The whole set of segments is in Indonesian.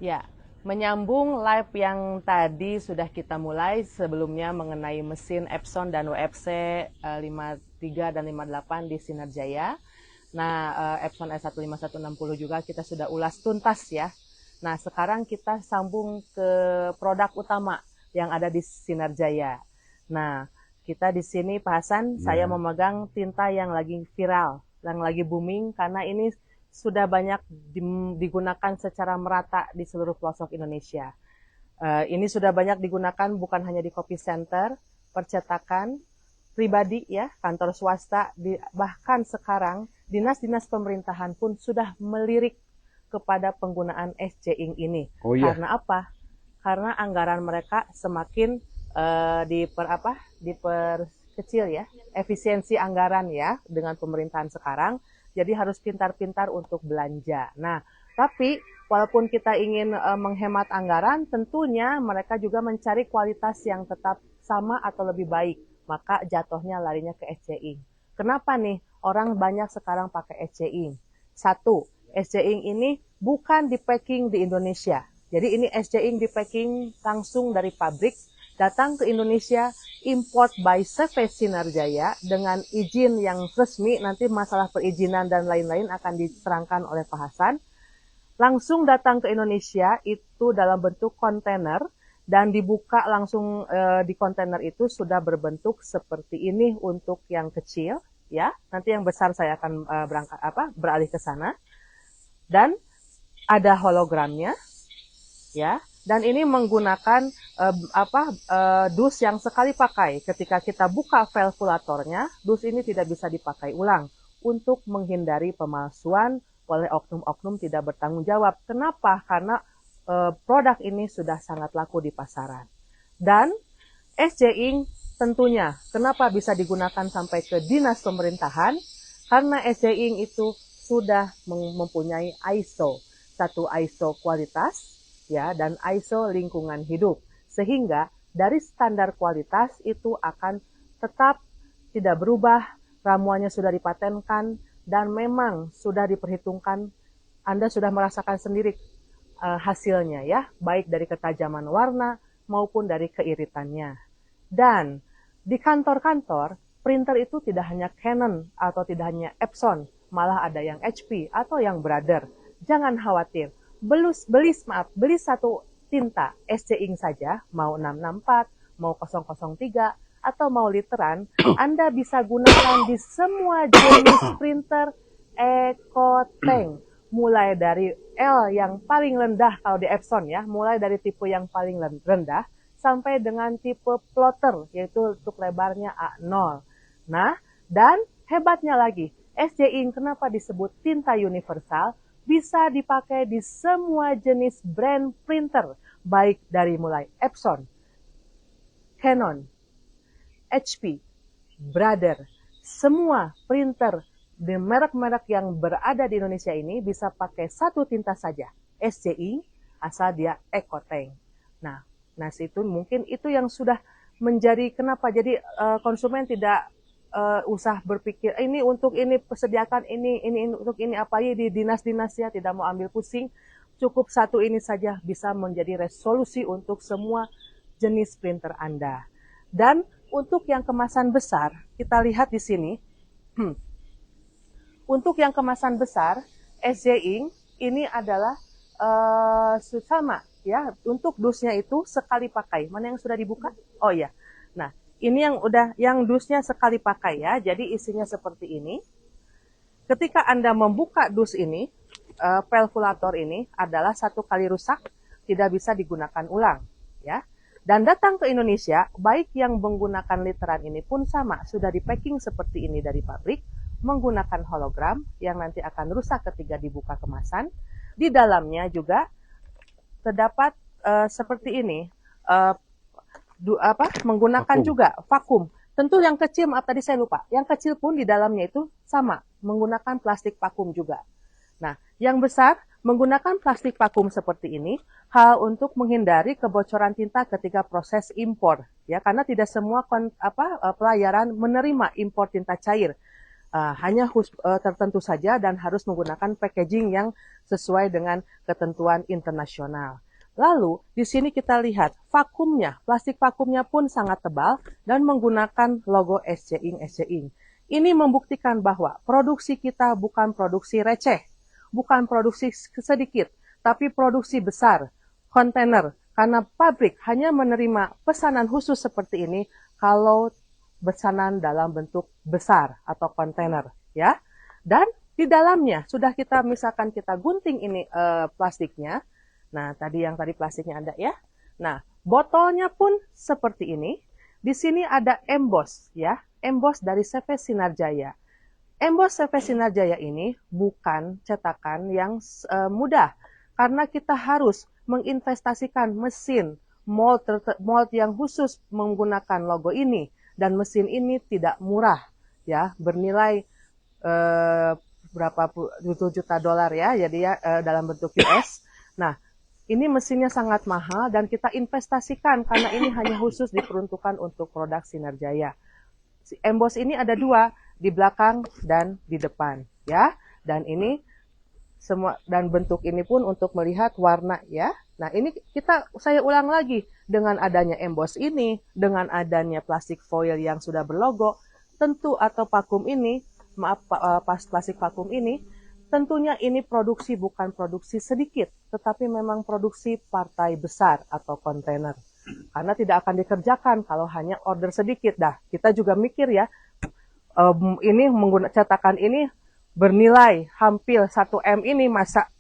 Ya, menyambung live yang tadi sudah kita mulai sebelumnya mengenai mesin Epson dan WFC 53 dan 58 di Sinar Jaya. Nah, Epson S15160 juga kita sudah ulas tuntas ya. Nah, sekarang kita sambung ke produk utama yang ada di Sinar Jaya. Nah, kita di sini Pak Hasan, saya memegang tinta yang lagi viral, yang lagi booming karena ini sudah banyak digunakan secara merata di seluruh pelosok Indonesia. Ini sudah banyak digunakan bukan hanya di copy center, percetakan, pribadi ya, kantor swasta, bahkan sekarang dinas-dinas pemerintahan pun sudah melirik kepada penggunaan SC Ink ini. Oh iya. Karena apa? Karena anggaran mereka semakin diperkecil ya, efisiensi anggaran ya dengan pemerintahan sekarang. Jadi harus pintar-pintar untuk belanja. Nah, tapi walaupun kita ingin menghemat anggaran, tentunya mereka juga mencari kualitas yang tetap sama atau lebih baik. Maka jatuhnya larinya ke SC Ink. Kenapa nih orang banyak sekarang pakai SC Ink? Satu, SC Ink ini bukan di packing di Indonesia. Jadi ini SC Ink di packing langsung dari pabrik, datang ke Indonesia, import by CV Sinar Jaya dengan izin yang resmi, nanti masalah perizinan dan lain-lain akan diterangkan oleh Pak Hasan. Langsung datang ke Indonesia itu dalam bentuk kontainer dan dibuka langsung di kontainer itu sudah berbentuk seperti ini untuk yang kecil ya. Nanti yang besar saya akan beralih ke sana. Dan ada hologramnya ya. Dan ini menggunakan dus yang sekali pakai. Ketika kita buka valvulatornya, dus ini tidak bisa dipakai ulang untuk menghindari pemalsuan oleh oknum-oknum tidak bertanggung jawab. Kenapa? Karena produk ini sudah sangat laku di pasaran. Dan SC Ink tentunya kenapa bisa digunakan sampai ke dinas pemerintahan? Karena SC Ink itu sudah mempunyai ISO, satu ISO kualitas ya dan ISO lingkungan hidup, sehingga dari standar kualitas itu akan tetap tidak berubah, ramuannya sudah dipatenkan dan memang sudah diperhitungkan. Anda sudah merasakan sendiri hasilnya ya, baik dari ketajaman warna maupun dari keiritannya. Dan di kantor-kantor printer itu tidak hanya Canon atau tidak hanya Epson, malah ada yang HP atau yang Brother. Jangan khawatir, beli satu tinta SC Ink saja, mau 664, mau 003, atau mau literan, Anda bisa gunakan di semua jenis printer EcoTank. Mulai dari L yang paling rendah kalau di Epson ya, mulai dari tipe yang paling rendah, sampai dengan tipe plotter, yaitu untuk lebarnya A0. Nah, dan hebatnya lagi, SC Ink kenapa disebut tinta universal? Bisa dipakai di semua jenis brand printer, baik dari mulai Epson, Canon, HP, Brother, semua printer di merek-merek yang berada di Indonesia ini bisa pakai satu tinta saja, SC Ink, asal dia EcoTank. Nah, itu mungkin itu yang sudah menjadi kenapa jadi konsumen tidak usah berpikir ini untuk ini persediakan ini untuk ini apa di dinas-dinas ya, tidak mau ambil pusing, cukup satu ini saja bisa menjadi resolusi untuk semua jenis printer Anda. Dan untuk yang kemasan besar, kita lihat di sini, untuk yang kemasan besar, SC Ink ini adalah sama ya, untuk dusnya itu sekali pakai. Mana yang sudah dibuka? Oh ya. Nah, ini yang dusnya sekali pakai ya. Jadi isinya seperti ini. Ketika Anda membuka dus ini, valvulator ini adalah satu kali rusak, tidak bisa digunakan ulang ya. Dan datang ke Indonesia, baik yang menggunakan literan ini pun sama, sudah di packing seperti ini dari pabrik, menggunakan hologram yang nanti akan rusak ketika dibuka kemasan. Di dalamnya juga terdapat seperti ini, menggunakan vakum. Juga vakum. Tentu yang kecil, maaf tadi saya lupa, yang kecil pun di dalamnya itu sama, menggunakan plastik vakum juga. Nah, yang besar menggunakan plastik vakum seperti ini, hal untuk menghindari kebocoran tinta ketika proses impor, ya, karena tidak semua pelayaran menerima impor tinta cair. hanya tertentu saja dan harus menggunakan packaging yang sesuai dengan ketentuan internasional. Lalu di sini kita lihat vakumnya, plastik vakumnya pun sangat tebal dan menggunakan logo SC Ink. Ini membuktikan bahwa produksi kita bukan produksi receh, bukan produksi sedikit, tapi produksi besar, kontainer. Karena pabrik hanya menerima pesanan khusus seperti ini kalau pesanan dalam bentuk besar atau kontainer, ya. Dan di dalamnya sudah misalkan kita gunting ini plastiknya. Nah, tadi plastiknya ada ya. Nah, botolnya pun seperti ini. Di sini ada emboss ya, emboss dari CV Sinarjaya. Emboss CV Sinarjaya ini bukan cetakan yang mudah karena kita harus menginvestasikan mesin mold yang khusus menggunakan logo ini. Dan mesin ini tidak murah, ya, bernilai berapa juta dolar ya, jadi ya dalam bentuk US. Nah, ini mesinnya sangat mahal dan kita investasikan karena ini hanya khusus diperuntukkan untuk produk Sinarjaya. Emboss ini ada 2, di belakang dan di depan, ya. Dan ini semua dan bentuk ini pun untuk melihat warna ya. Nah, ini saya ulang lagi dengan adanya emboss ini, dengan adanya plastik foil yang sudah berlogo, tentu atau vakum ini, plastik vakum ini, tentunya ini produksi bukan produksi sedikit, tetapi memang produksi partai besar atau kontainer. Karena tidak akan dikerjakan kalau hanya order sedikit. Dah, kita juga mikir ya, ini cetakan ini bernilai hampir 1 M ini masa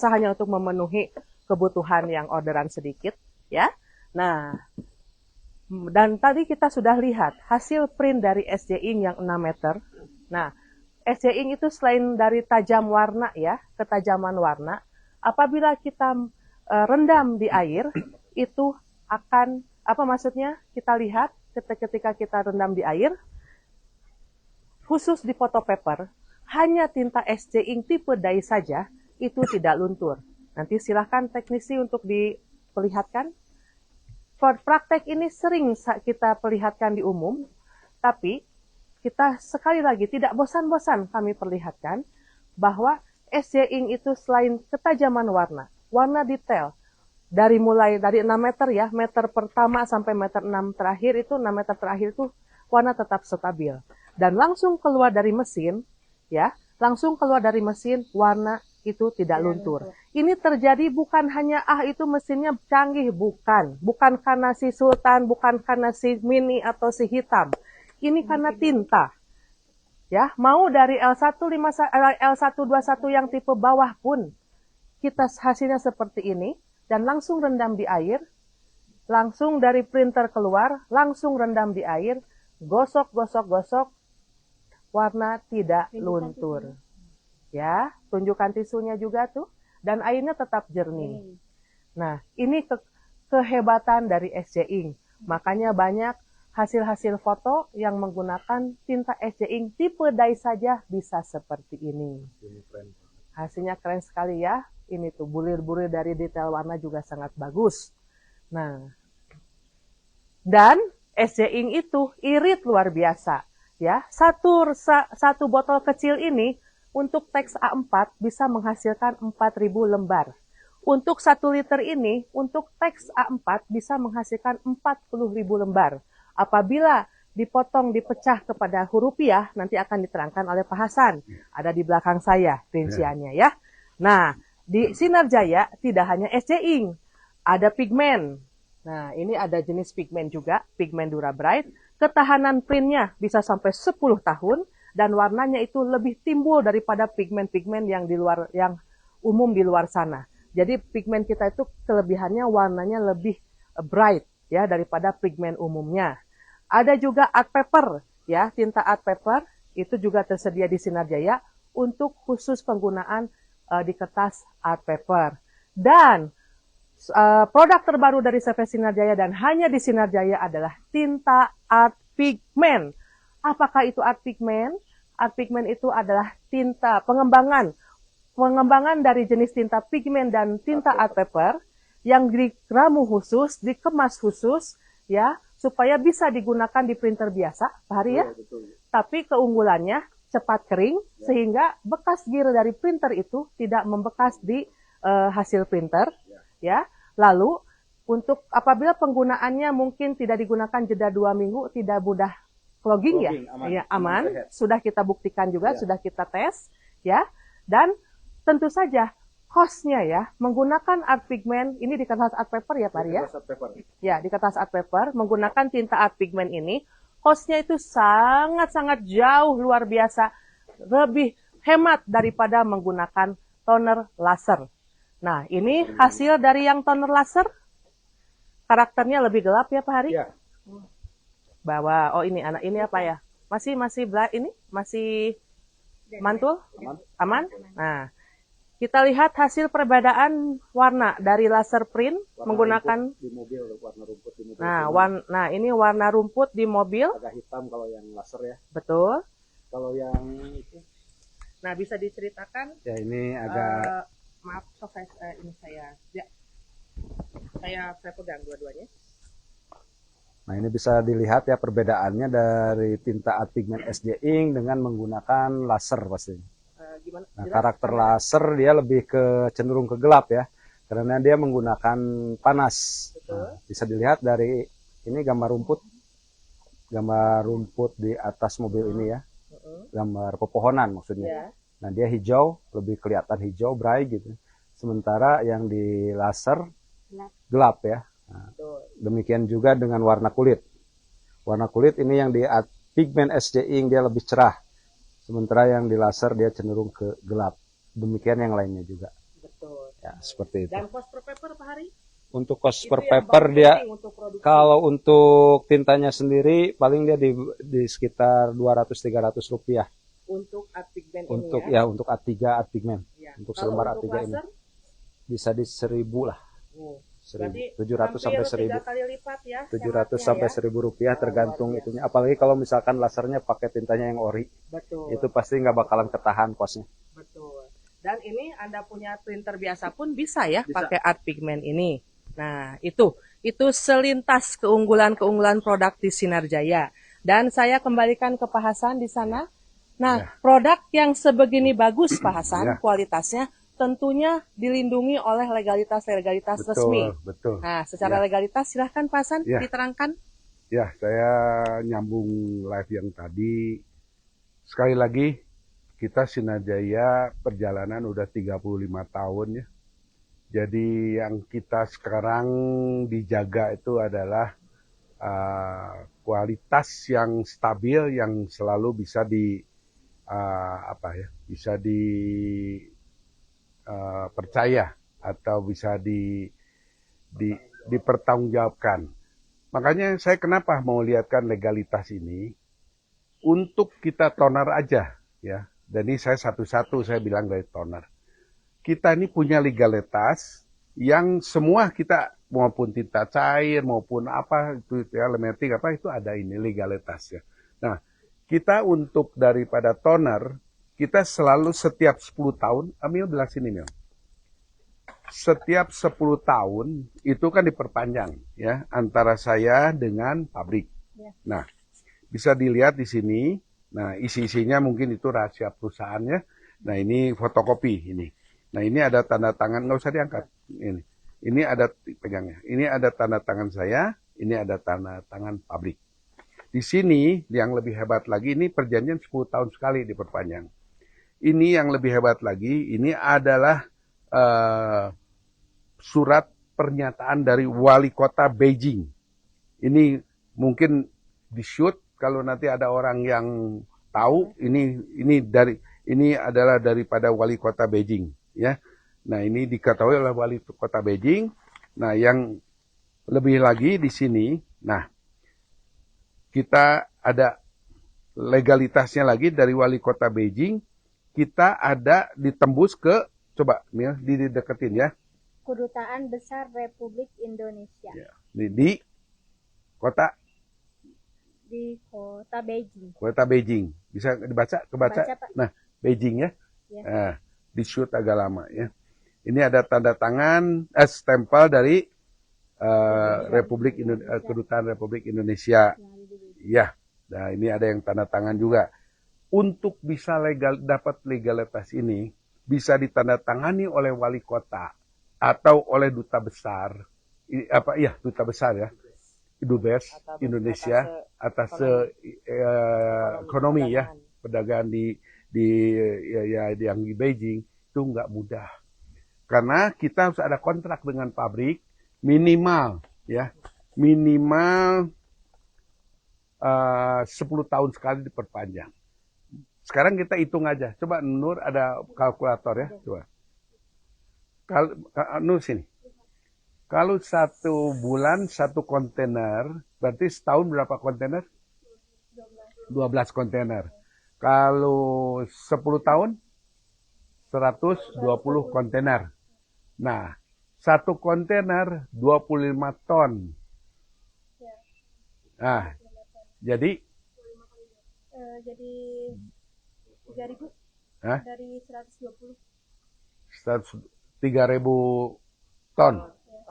hanya untuk memenuhi kebutuhan yang orderan sedikit, ya. Nah, dan tadi kita sudah lihat hasil print dari SC Ink yang 6 meter. Nah, SC Ink itu selain dari tajam warna ya, ketajaman warna, apabila kita rendam di air, itu akan, kita lihat ketika kita rendam di air, khusus di photo paper, hanya tinta SC Ink tipe dye saja, itu tidak luntur. Nanti silahkan teknisi untuk diperlihatkan. Praktek ini sering kita perlihatkan di umum, tapi kita sekali lagi tidak bosan-bosan kami perlihatkan bahwa SC Ink itu selain ketajaman warna detail, mulai dari 6 meter ya, meter pertama sampai meter 6 terakhir itu, 6 meter terakhir itu warna tetap stabil. Dan langsung keluar dari mesin, ya, warna itu tidak luntur. Ini terjadi bukan hanya itu mesinnya canggih, bukan karena si Sultan, bukan karena si Mini atau si hitam. Ini karena tinta. Ya, mau dari L121 yang tipe bawah pun kita hasilnya seperti ini dan langsung rendam di air, langsung dari printer keluar, langsung rendam di air, gosok, warna tidak luntur. Ya, tunjukkan tisunya juga tuh. Dan airnya tetap jernih. Nah, ini kehebatan dari SC Ink. Makanya banyak hasil-hasil foto yang menggunakan tinta SC Ink tipe dye saja bisa seperti ini. Hasilnya keren sekali ya. Ini tuh bulir-bulir dari detail warna juga sangat bagus. Nah, dan SC Ink itu irit luar biasa. Ya, satu botol kecil ini untuk teks A4 bisa menghasilkan 4.000 lembar. Untuk 1 liter ini, untuk teks A4 bisa menghasilkan 40.000 lembar. Apabila dipecah kepada huruf rupiah, nanti akan diterangkan oleh Pak Hasan. Ada di belakang saya rinciannya ya. Nah, di Sinarjaya tidak hanya SC Ink, ada pigmen. Nah, ini ada jenis pigmen juga, pigmen Dura Bright. Ketahanan printnya bisa sampai 10 tahun dan warnanya itu lebih timbul daripada pigmen-pigmen yang umum di luar sana. Jadi pigmen kita itu kelebihannya warnanya lebih bright ya daripada pigmen umumnya. Ada juga art paper ya, tinta art paper itu juga tersedia di Sinarjaya untuk khusus penggunaan di kertas art paper. Dan produk terbaru dari CV Sinarjaya dan hanya di Sinarjaya adalah tinta art pigment. Apakah itu art pigment? Art pigment itu adalah tinta pengembangan dari jenis tinta pigment dan tinta art paper yang diramu khusus, dikemas khusus, ya, supaya bisa digunakan di printer biasa, Pak Hari ya. tapi keunggulannya cepat kering sehingga bekas gear dari printer itu tidak membekas di hasil printer, ya. Lalu untuk apabila penggunaannya mungkin tidak digunakan jeda 2 minggu, tidak mudah clogging ya, aman. Ya, aman. Sudah kita buktikan juga, sudah kita tes, ya. Dan tentu saja cost-nya ya, menggunakan art pigment, ini di kertas art paper ya Pak ya? Ya, di kertas art paper, menggunakan tinta art pigment ini, cost-nya itu sangat-sangat jauh luar biasa, lebih hemat daripada menggunakan toner laser. Nah, ini hasil dari yang toner laser, karakternya lebih gelap ya Pak Hari? Ya. Bahwa, oh ini anak ini apa ya? Masih ini masih mantul? Aman? Nah, kita lihat hasil perbedaan warna dari laser print menggunakan di mobil, warna rumput di mobil. Nah, ini warna rumput di mobil. Agak hitam kalau yang laser ya. Betul. Kalau yang itu. Nah, bisa diceritakan? Ya, ini agak maaf, ini saya pegang dua-duanya. Nah, ini bisa dilihat ya perbedaannya dari tinta art pigment SJ Ink dengan menggunakan laser pasti. Gimana? Nah, karakter laser dia lebih cenderung ke gelap ya, karena dia menggunakan panas. Nah, bisa dilihat dari ini gambar rumput di atas mobil ini ya, gambar pepohonan maksudnya. Nah, dia hijau, lebih kelihatan hijau bright gitu. Sementara yang di laser gelap ya. Nah, demikian juga dengan warna kulit. Warna kulit ini yang di art pigment SJ Ink dia lebih cerah. Sementara yang di laser dia cenderung ke gelap. Demikian yang lainnya juga. Betul. Ya, seperti itu. Dan cost per paper Pak Hari? Untuk cost per paper dia, kalau untuk tintanya sendiri, paling dia di sekitar 200-300 rupiah. Untuk art pigment untuk, ini ya? Ya, untuk A3 art pigment. Ya. Untuk selembar A3 ini. Bisa di 1.000 lah. 700 sampai 1.000. 700 sampai 1.000 rupiah tergantung itunya. Apalagi kalau misalkan lasernya pakai tintanya yang ori. Betul. Itu pasti nggak bakalan ketahan kosnya. Betul. Dan ini Anda punya printer biasa pun bisa ya pakai art pigment ini. Nah, itu selintas keunggulan-keunggulan produk di Sinar Jaya. Dan saya kembalikan ke Pak Hasan di sana. Nah, produk yang sebegini bagus Pak Hasan, kualitasnya tentunya dilindungi oleh legalitas resmi. Betul. Nah, secara legalitas silahkan Pak Hasan diterangkan. Ya, saya nyambung live yang tadi. Sekali lagi, kita Sinar Jaya perjalanan udah 35 tahun ya. Jadi yang kita sekarang dijaga itu adalah kualitas yang stabil, yang selalu bisa percaya atau bisa dipertanggungjawabkan. Makanya saya kenapa mau lihatkan legalitas ini untuk kita toner aja ya. Dan ini saya satu-satu saya bilang dari toner. Kita ini punya legalitas yang semua kita maupun tinta cair maupun apa itu ya, elementik apa itu ada ini legalitasnya. Nah, kita untuk daripada toner kita selalu setiap 10 tahun, Amil belah sini Mil. Setiap 10 tahun itu kan diperpanjang ya antara saya dengan pabrik. Ya. Nah, bisa dilihat di sini. Nah, isi-isinya mungkin itu rahasia perusahaannya. Nah, ini fotokopi ini. Nah, ini ada tanda tangan, nggak usah diangkat. Ini ada pegangnya. Ini ada tanda tangan saya, ini ada tanda tangan pabrik. Di sini yang lebih hebat lagi ini perjanjian 10 tahun sekali diperpanjang. Ini yang lebih hebat lagi, ini adalah surat pernyataan dari wali kota Beijing. Ini mungkin di-shoot kalau nanti ada orang yang tahu ini adalah daripada wali kota Beijing ya. Nah, ini diketahui oleh wali kota Beijing. Nah, yang lebih lagi di sini, nah kita ada legalitasnya lagi dari wali kota Beijing. Kita ada ditembus ke, coba Mil, dideketin ya. Kedutaan Besar Republik Indonesia. Ya, di kota? Di kota Beijing. Kota Beijing. Bisa kebaca? Pak. Nah, Beijing ya. Ya. Nah, di shoot agak lama ya. Ini ada tanda tangan, stempel dari Kedutaan Republik Indonesia. Ya. Nah, ini ada yang tanda tangan juga. Untuk bisa dapat legalitas ini, bisa ditandatangani oleh wali kota atau oleh duta besar, duta besar ya, Dubes Indonesia atas ekonomi ya, perdagangan yang di Beijing itu nggak mudah. Karena kita harus ada kontrak dengan pabrik minimal 10 tahun sekali diperpanjang. Sekarang kita hitung aja. Coba Nur ada kalkulator ya, coba. Nur sini. Kalau 1 bulan 1 kontainer, berarti setahun berapa kontainer? 12 kontainer. Kalau 10 tahun 120 kontainer. Nah, 1 kontainer 25 ton. Nah, jadi 3.000 Hah? dari 120. 3.000 ton.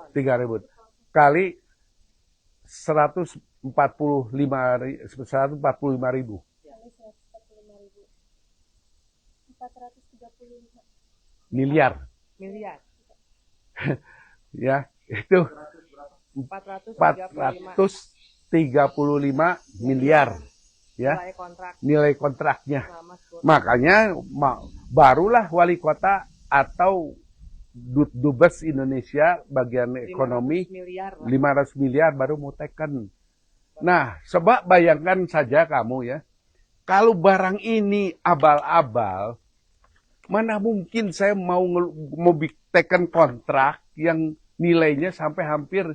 3.000 kali 145.000. 435 Miliar. Ya, itu 435 miliar ya nilai kontraknya. Makanya barulah wali kota atau Dubes Indonesia bagian ekonomi 500 miliar baru mau teken. Nah, coba bayangkan saja kamu ya, kalau barang ini abal-abal, mana mungkin saya mau teken kontrak yang nilainya sampai hampir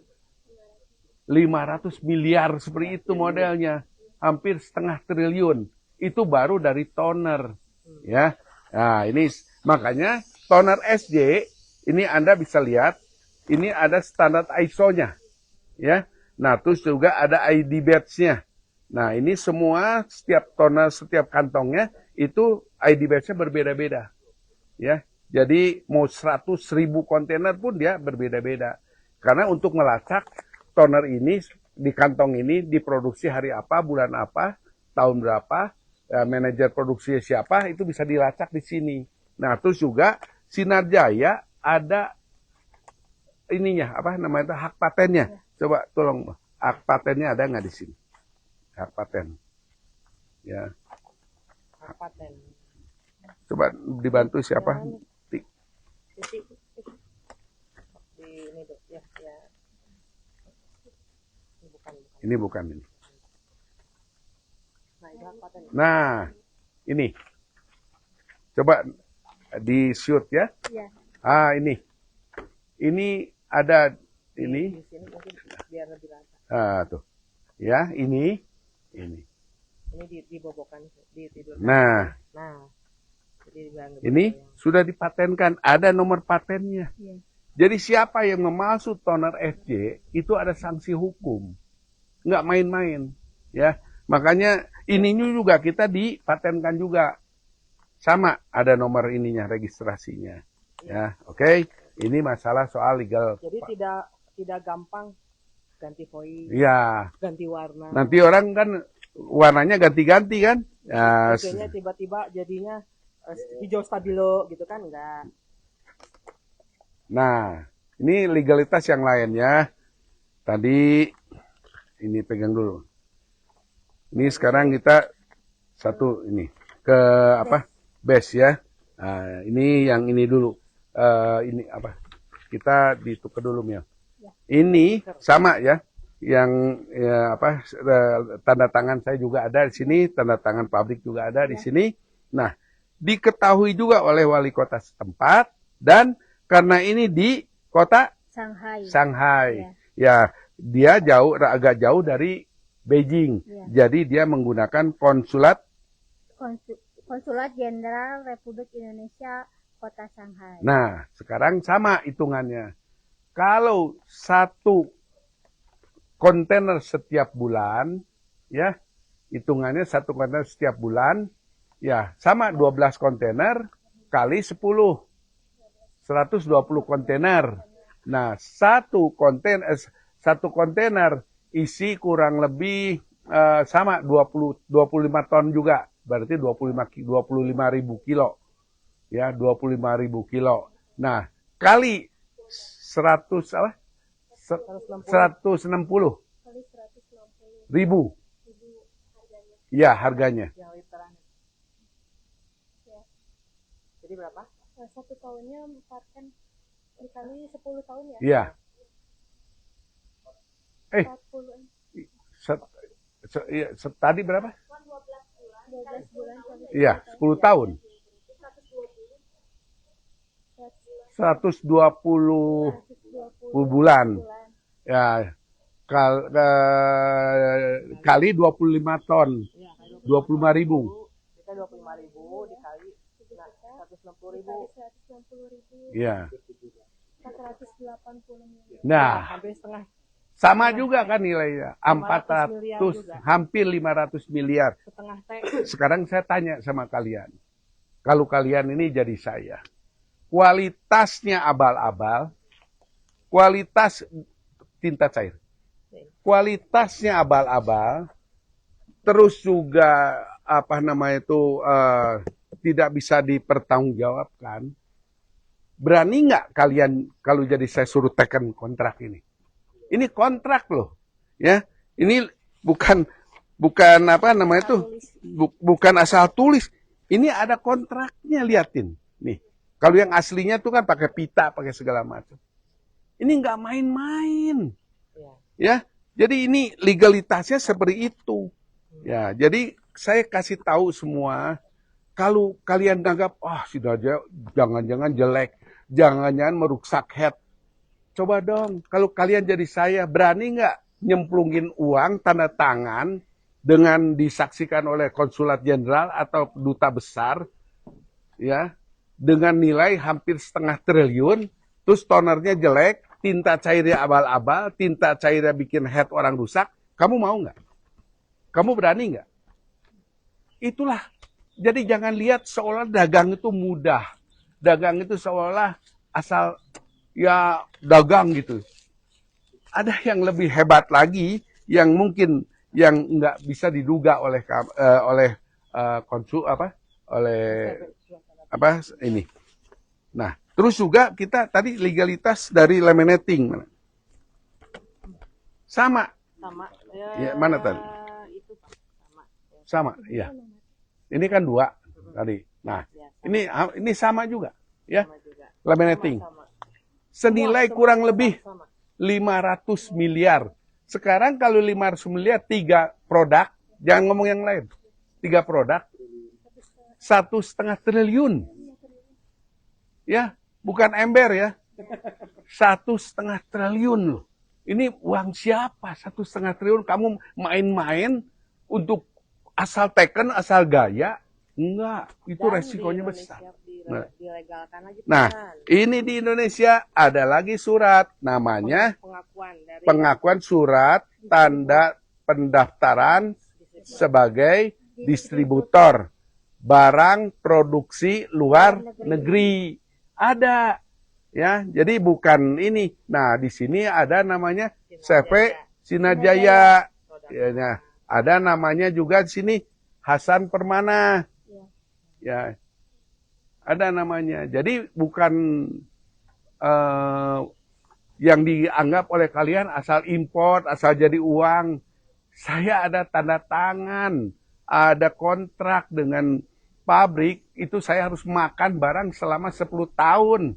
500 miliar seperti itu modelnya, hampir 0,5 triliun. Itu baru dari toner, ya. Nah, ini makanya toner SJ ini Anda bisa lihat, ini ada standar ISO-nya, ya. Nah, terus juga ada ID badge-nya. Nah, ini semua setiap toner, setiap kantongnya itu ID badge-nya berbeda-beda, ya. Jadi mau 100.000 kontainer pun dia berbeda-beda. Karena untuk melacak toner ini di kantong ini diproduksi hari apa, bulan apa, tahun berapa, manajer produksinya siapa, itu bisa dilacak di sini. Nah, terus juga Sinar Jaya ada ininya, apa namanya, hak patennya. Coba tolong, hak patennya ada nggak di sini? Hak paten. Ya. Hak paten. Coba dibantu siapa? Di ini dok, ya. Ini bukan ini. Nah, itu hak paten. Nah, ini. Coba di shoot ya. Iya. Ah, ini. Ini ada ini. Di sini mungkin biar lebih rata. Ah, tuh. Ya, ini. Ini dibobokan, ditidurkan. Nah, jadi ini sudah dipatenkan, ada nomor patennya. Iya. Jadi siapa yang memalsu toner FJ itu ada sanksi hukum, nggak main-main, ya. Makanya ininya juga kita dipatenkan juga, sama ada nomor ininya, registrasinya, ya. Oke. Ini masalah soal legal. Jadi tidak gampang ganti foil, ya, ganti warna. Nanti orang kan warnanya ganti-ganti kan. Ya, biasanya tiba-tiba jadinya hijau stabilo gitu kan, enggak. Nah, ini legalitas yang lainnya. Tadi ini pegang dulu. Ini sekarang kita satu ini ke apa? Base ya. Nah, ini yang ini dulu. Ini apa? Kita ditukar dulu ya. Ini sama ya. Yang ya, apa? Tanda tangan saya juga ada di sini, tanda tangan pabrik juga ada di sini. Nah, diketahui juga oleh wali kota setempat dan karena ini di kota Shanghai. Ya, dia agak jauh dari Beijing. Jadi dia menggunakan Konsulat Jenderal Republik Indonesia Kota Shanghai. Nah, sekarang sama hitungannya. Kalau 1 kontainer setiap bulan, ya, hitungannya 1 kontainer setiap bulan, ya, sama 12 kontainer kali 10. 120 kontainer. Nah, satu kontainer isi kurang lebih sama 25 ton juga, berarti 25.000 kilo. Ya, 25.000 kilo. Nah, kali 100 apa? 160 Kali 160 ribu. ribu harganya. Ya, harganya. Yang literan. Ya. Jadi berapa? Satu tahunnya kan dikali 10 tahun ya. Iya. 40 Tadi berapa? 12 bulan kali Iya, 10 tahun. 120 bulan. Ya, kali 25 ton. 25.000. Kita 25.000 dikali 160.000. 160.000. Iya. 480 miliar. Nah, Hampir setengah. sama juga kan nilainya. 400, hampir 500 miliar. Setengah T. Sekarang saya tanya sama kalian. Kalau kalian ini jadi saya. Kualitasnya abal-abal. Kualitas tinta cair. Kualitasnya abal-abal. Terus juga apa namanya itu tidak bisa dipertanggungjawabkan. Berani nggak kalian kalau jadi saya suruh teken kontrak ini? Ini kontrak loh, ya. Ini bukan apa namanya itu, bukan asal tulis. Ini ada kontraknya, liatin. Nih, kalau yang aslinya tuh kan pakai pita, pakai segala macam. Ini nggak main-main, ya. Jadi ini legalitasnya seperti itu, ya. Jadi saya kasih tahu semua. Kalau kalian anggap, sudah aja, jangan-jangan jelek, jangan-jangan merusak head. Coba dong, kalau kalian jadi saya, berani nggak nyemplungin uang, tanda tangan, dengan disaksikan oleh konsulat jenderal atau duta besar, ya, dengan nilai hampir 0,5 triliun, terus tonernya jelek, tinta cairnya abal-abal, tinta cairnya bikin head orang rusak, kamu mau nggak? Kamu berani nggak? Itulah. Jadi jangan lihat seolah dagang itu mudah. Dagang itu seolah asal ya dagang gitu. Ada yang lebih hebat lagi yang mungkin yang nggak bisa diduga oleh ini. Nah, terus juga kita tadi legalitas dari laminating sama. Ya, mana tadi? Itu sama, iya. Ini kan 2 tadi. Nah, ini sama juga, ya. Laminating. Senilai kurang lebih 500 miliar. Sekarang kalau 500 miliar 3 produk, jangan ngomong yang lain. 3 produk, 1,5 triliun. Ya, bukan ember ya. 1,5 triliun loh. Ini uang siapa? 1,5 triliun kamu main-main untuk asal teken, asal gaya? Enggak, itu resikonya besar. Nah, ini di Indonesia ada lagi surat, namanya pengakuan surat tanda pendaftaran sebagai distributor barang produksi luar negeri. Ada, ya. Jadi bukan ini. Nah, di sini ada namanya CV Sinajaya. Ya, ada namanya juga di sini Hasan Permana. Ya, ada namanya. Jadi bukan yang dianggap oleh kalian asal import, asal jadi uang. Saya ada tanda tangan, ada kontrak dengan pabrik, itu saya harus makan barang selama 10 tahun.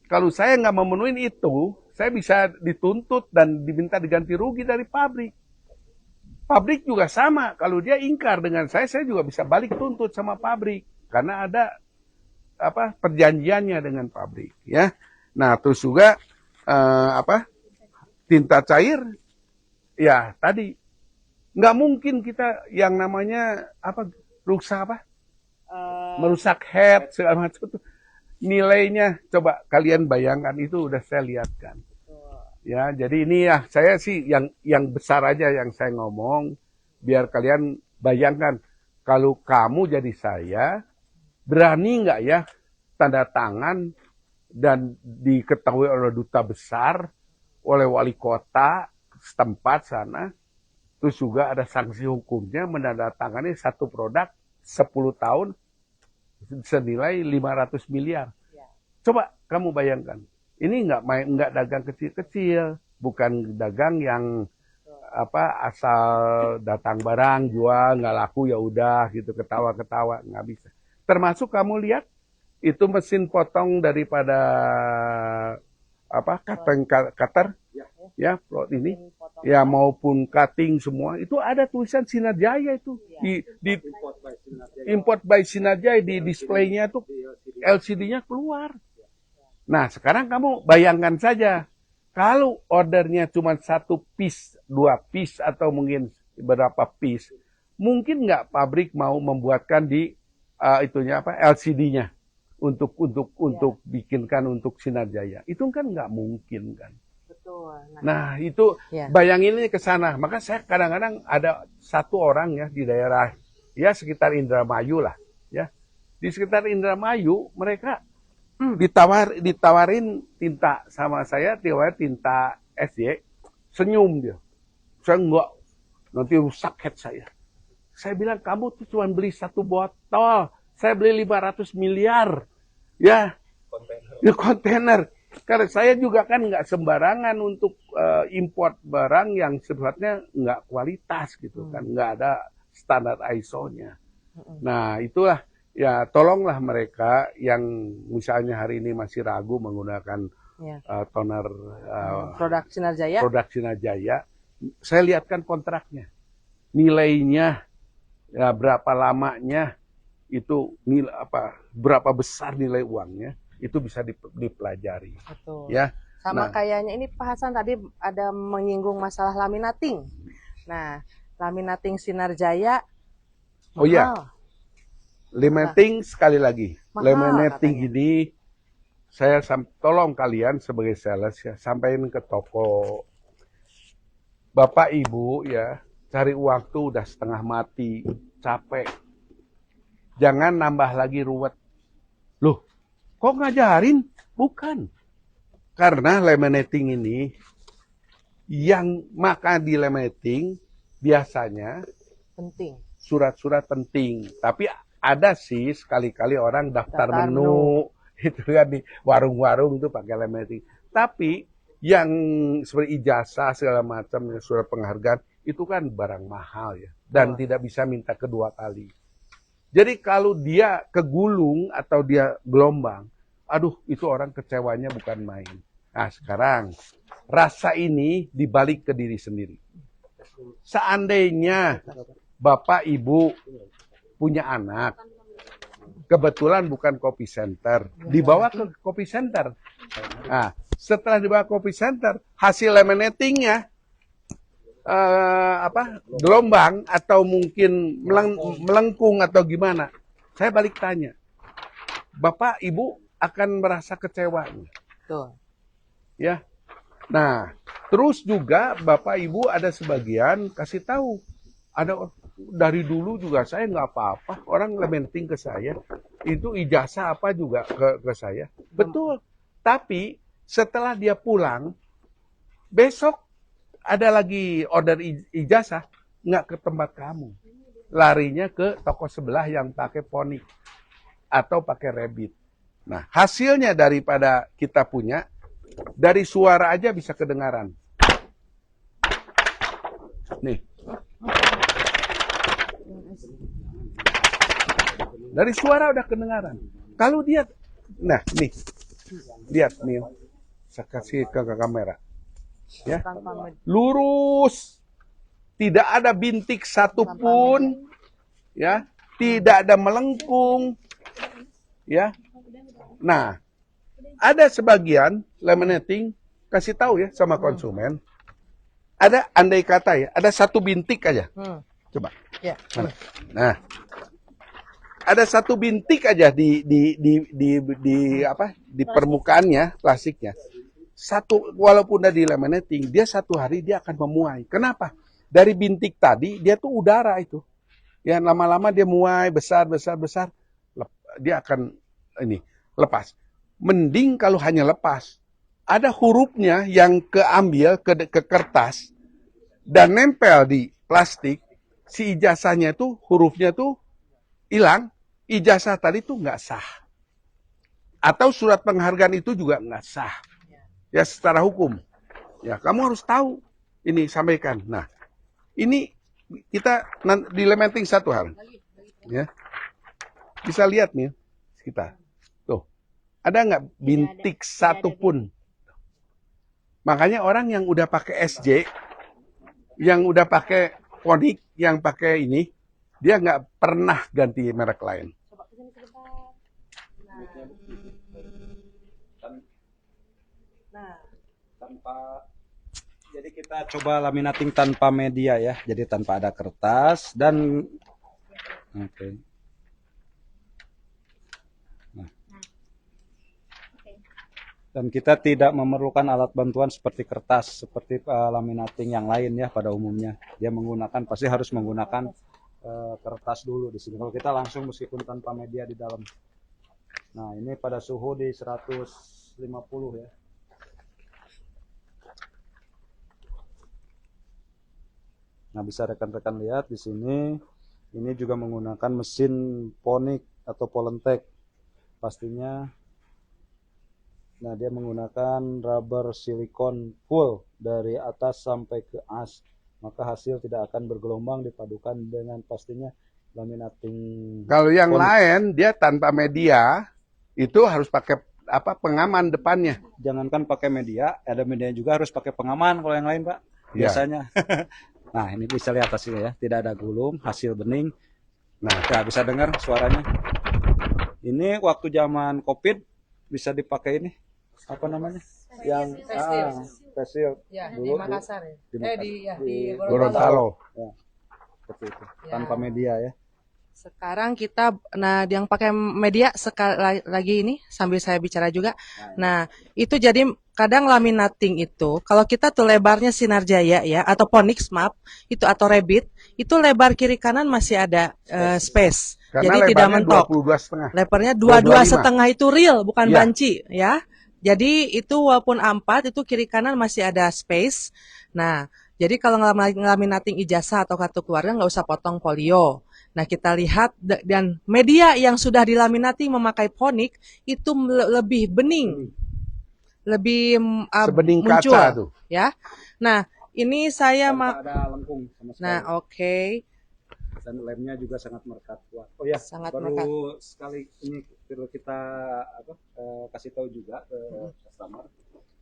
Kalau saya nggak memenuhi itu, saya bisa dituntut dan diminta diganti rugi dari pabrik. Pabrik juga sama, kalau dia ingkar dengan saya juga bisa balik tuntut sama pabrik. Karena ada perjanjiannya dengan pabrik, ya. Nah, terus juga tinta cair, ya tadi nggak mungkin kita yang namanya merusak head segala macam itu. Nilainya coba kalian bayangkan, itu udah saya lihatkan. Ya, jadi ini ya saya sih yang besar aja yang saya ngomong, biar kalian bayangkan kalau kamu jadi saya. Berani nggak ya tanda tangan dan diketahui oleh duta besar, oleh wali kota setempat sana, Terus juga ada sanksi hukumnya menandatangani satu produk 10 tahun senilai 500 miliar. Ya. Coba kamu bayangkan. Ini nggak dagang kecil-kecil, bukan dagang yang asal datang barang jual nggak laku ya udah gitu ketawa-ketawa, nggak bisa. Termasuk kamu lihat itu mesin potong daripada cutter ya plot ini ya maupun cutting semua itu ada tulisan Sinar Jaya itu di import by Sinar Jaya di displaynya tuh LCD-nya keluar. Nah sekarang kamu bayangkan saja kalau ordernya cuma 1 piece, 2 piece atau mungkin berapa piece, mungkin nggak pabrik mau membuatkan di LCD-nya untuk bikinkan untuk Sinar Jaya. Itu kan nggak mungkin kan. Betul. Nah itu bayangin ini ke sana. Maka saya kadang-kadang ada satu orang ya di daerah ya sekitar Indramayu lah ya. Di sekitar Indramayu mereka ditawarin tinta sama saya, tinta SY, senyum dia. Saya enggak, nanti rusak head saya. Saya bilang kamu tuh cuma beli 1 botol, saya beli 500 miliar, ya, kontainer. Karena saya juga kan nggak sembarangan untuk import barang yang sifatnya nggak kualitas gitu kan, nggak ada standar ISO-nya. Nah itulah. Ya, tolonglah mereka yang misalnya hari ini masih ragu menggunakan toner produk Sinar Jaya. Produk Sinar Jaya. Saya lihatkan kontraknya, nilainya, ya, berapa lamanya, itu nilai berapa besar nilai uangnya, itu bisa dipelajari. Betul. Ya. Sama kayaknya ini Pak Hasan tadi ada menyinggung masalah laminating. Nah, laminating Sinar Jaya. Oh iya. Laminating sekali lagi, laminating ini saya tolong kalian sebagai sales ya sampaikan ke toko. Bapak Ibu ya cari uang tuh udah setengah mati, capek. Jangan nambah lagi ruwet. Loh, kok ngajarin? Bukan. Karena laminating ini yang maka di laminating biasanya penting. Surat-surat penting, tapi ada sih sekali-kali orang daftar menu itu kan di warung-warung itu pakai laminating. Tapi yang seperti ijazah segala macam surat penghargaan itu kan barang mahal ya dan tidak bisa minta kedua kali. Jadi kalau dia kegulung atau dia gelombang, aduh itu orang kecewanya bukan main. Nah sekarang rasa ini dibalik ke diri sendiri. Seandainya Bapak Ibu punya anak, kebetulan bukan kopi center, dibawa ke kopi center. Nah, setelah dibawa ke kopi center, hasil laminatingnya gelombang atau mungkin melengkung atau gimana, saya balik tanya, Bapak Ibu akan merasa kecewa. Betul. Ya, nah terus juga Bapak Ibu ada sebagian kasih tahu, ada dari dulu juga saya nggak apa-apa, orang laminating ke saya, itu ijazah apa juga ke saya. Betul, tapi setelah dia pulang, besok ada lagi order ijazah, nggak ke tempat kamu. Larinya ke toko sebelah yang pakai Phonik atau pakai Rabbit. Nah, hasilnya daripada kita punya, dari suara aja bisa kedengaran. Nih. Dari suara udah kedengaran. Kalau dia, nah nih, lihat nih, saya kasih ke kamera, ya, lurus, tidak ada bintik satupun, ya, tidak ada melengkung, ya. Nah, ada sebagian laminating kasih tahu ya sama konsumen, ada andai kata ya, ada 1 bintik aja, coba, nah. Ada 1 bintik aja di permukaannya plastiknya. Walaupun udah di laminating, dia 1 hari dia akan memuai. Kenapa? Dari bintik tadi dia tuh udara itu. Ya lama-lama dia muai besar, dia akan lepas. Mending kalau hanya lepas. Ada hurufnya yang keambil ke kertas dan nempel di plastik, si ijazahnya tuh hurufnya tuh hilang, ijazah tadi tuh nggak sah. Atau surat penghargaan itu juga nggak sah. Ya secara hukum. Ya kamu harus tahu. Ini sampaikan. Nah, ini kita dilementing satu hal. Ya. Bisa lihat nih kita. Tuh. Ada nggak bintik satu pun? Makanya orang yang udah pakai SJ, yang udah pakai Konik, yang pakai ini, dia nggak pernah ganti merek lain. Jadi kita coba laminating tanpa media ya, jadi tanpa ada kertas dan oke. Nah. Dan kita tidak memerlukan alat bantuan seperti kertas, seperti laminating yang lain ya pada umumnya. Dia menggunakan pasti harus menggunakan kertas dulu di sini. Kalau kita langsung meskipun tanpa media di dalam. Nah ini pada suhu di 150 ya. Nah, bisa rekan-rekan lihat di sini, ini juga menggunakan mesin Ponik atau Polentek. Pastinya, nah dia menggunakan rubber silikon full dari atas sampai ke as. Maka hasil tidak akan bergelombang dipadukan dengan pastinya laminating. Kalau yang Ponik. lain, dia tanpa media, itu harus pakai apa pengaman depannya. Jangankan pakai media, ada media juga harus pakai pengaman kalau yang lain, Pak. Biasanya. Ya. Nah, ini bisa lihat hasilnya ya, tidak ada gulung, hasil bening. Nah, ya, bisa dengar suaranya. Ini waktu zaman COVID bisa dipakai ini, apa namanya? Yang facial. Ya, di Makassar ya. Di Gorontalo. Ya, seperti itu. Tanpa media ya. Sekarang kita, nah yang pakai media sekali lagi ini sambil saya bicara juga. Nah itu jadi kadang laminating itu, kalau kita tuh lebarnya Sinar Jaya ya, atau Ponix maaf, itu atau Rabbit, itu lebar kiri kanan masih ada space. Karena jadi tidak mentok. 22,5. Lebarnya 22,5 itu real, bukan banci ya. Jadi itu walaupun A4 itu kiri kanan masih ada space. Nah jadi kalau ngelaminating ijazah atau kartu keluarga nggak usah potong folio. Nah kita lihat dan media yang sudah dilaminating memakai Ponik itu lebih bening, lebih sebening muncul, kaca tuh. Ya. Nah ini saya ada lengkung sama sekali. Nah oke. Dan lemnya juga sangat merekat kuat. Oh ya, sangat baru merekat. Sekali ini perlu kita kasih tahu juga ke customer.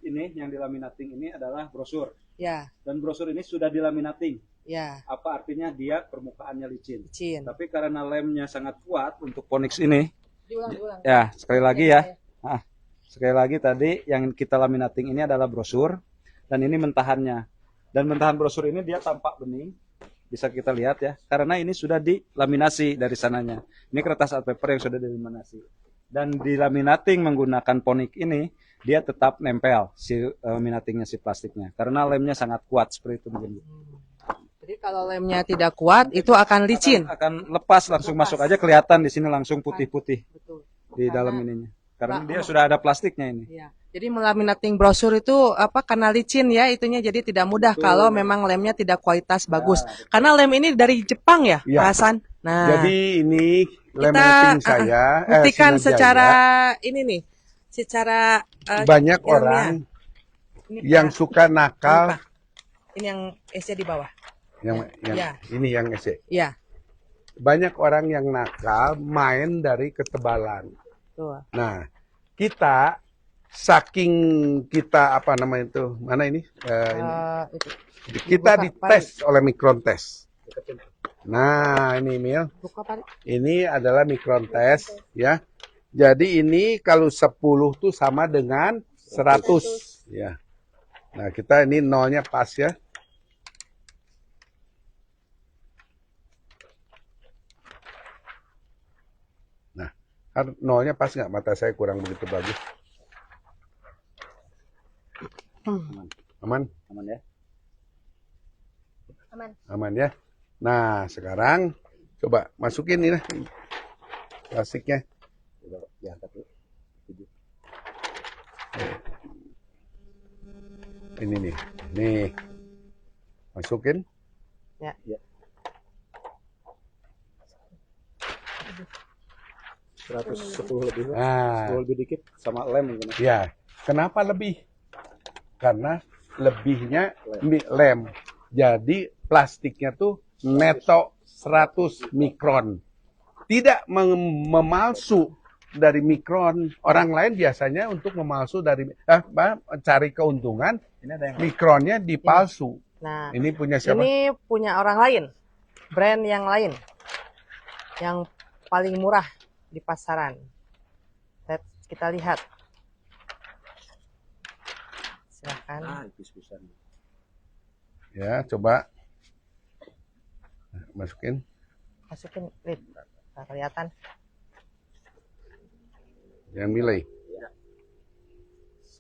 Ini yang dilaminating ini adalah brosur. Ya. Dan brosur ini sudah dilaminating. Ya. Apa artinya dia permukaannya licin. Licin. Tapi karena lemnya sangat kuat untuk Ponix ini. Diulang. Ya, sekali lagi ya. Nah, sekali lagi tadi yang kita laminating ini adalah brosur dan ini mentahannya. Dan mentahan brosur ini dia tampak bening. Bisa kita lihat ya. Karena ini sudah dilaminasi dari sananya. Ini kertas art paper yang sudah dilaminasi. Dan dilaminating menggunakan Ponik ini dia tetap nempel si laminatingnya si plastiknya. Karena lemnya sangat kuat seperti itu mungkin. Jadi kalau lemnya tidak kuat itu akan licin. Akan lepas langsung masuk aja kelihatan di sini langsung putih-putih. Betul. Di dalam ininya. Karena dia sudah ada plastiknya ini. Ya. Jadi melaminating brosur itu karena licin ya itunya jadi tidak mudah. Betul. Kalau memang lemnya tidak kualitas bagus. Karena lem ini dari Jepang ya, Pak Hasan. Nah. Jadi ini laminating saya buktikan secara ini nih. Secara banyak orang yang suka nakal. Ini yang esnya di bawah. Ini yang ese. Ya. Banyak orang yang nakal main dari ketebalan. Tuh. Nah, kita saking kita apa namanya itu? Mana ini? Itu. Kita dites oleh mikron test. Nah, ini Mil. Ini adalah mikron test ya. Jadi ini kalau 10 tuh sama dengan 100 ya. Nah, kita ini nolnya pas ya. Nolnya pas nggak? Mata saya kurang begitu bagus. Aman? Aman ya? Aman ya? Nah, sekarang coba masukin ini plastiknya. Ini nih. Nih. Masukin. Ya. Ya. 110 lebih lah. Nah, 10 lebih dikit sama lem mungkin. ya. Kenapa lebih? Karena lebihnya lem. Jadi plastiknya tuh neto 100 mikron. Tidak memalsu dari mikron. Orang lain biasanya untuk memalsu dari cari keuntungan, Ini ada yang mikronnya dipalsu. Nah, Ini punya siapa? ini punya orang lain, brand yang lain, yang paling murah di pasaran. Kita lihat. Silakan. ipis-pisan. Ya, coba masukin. Masukin, Lid. Nggak kelihatan. Yang milih.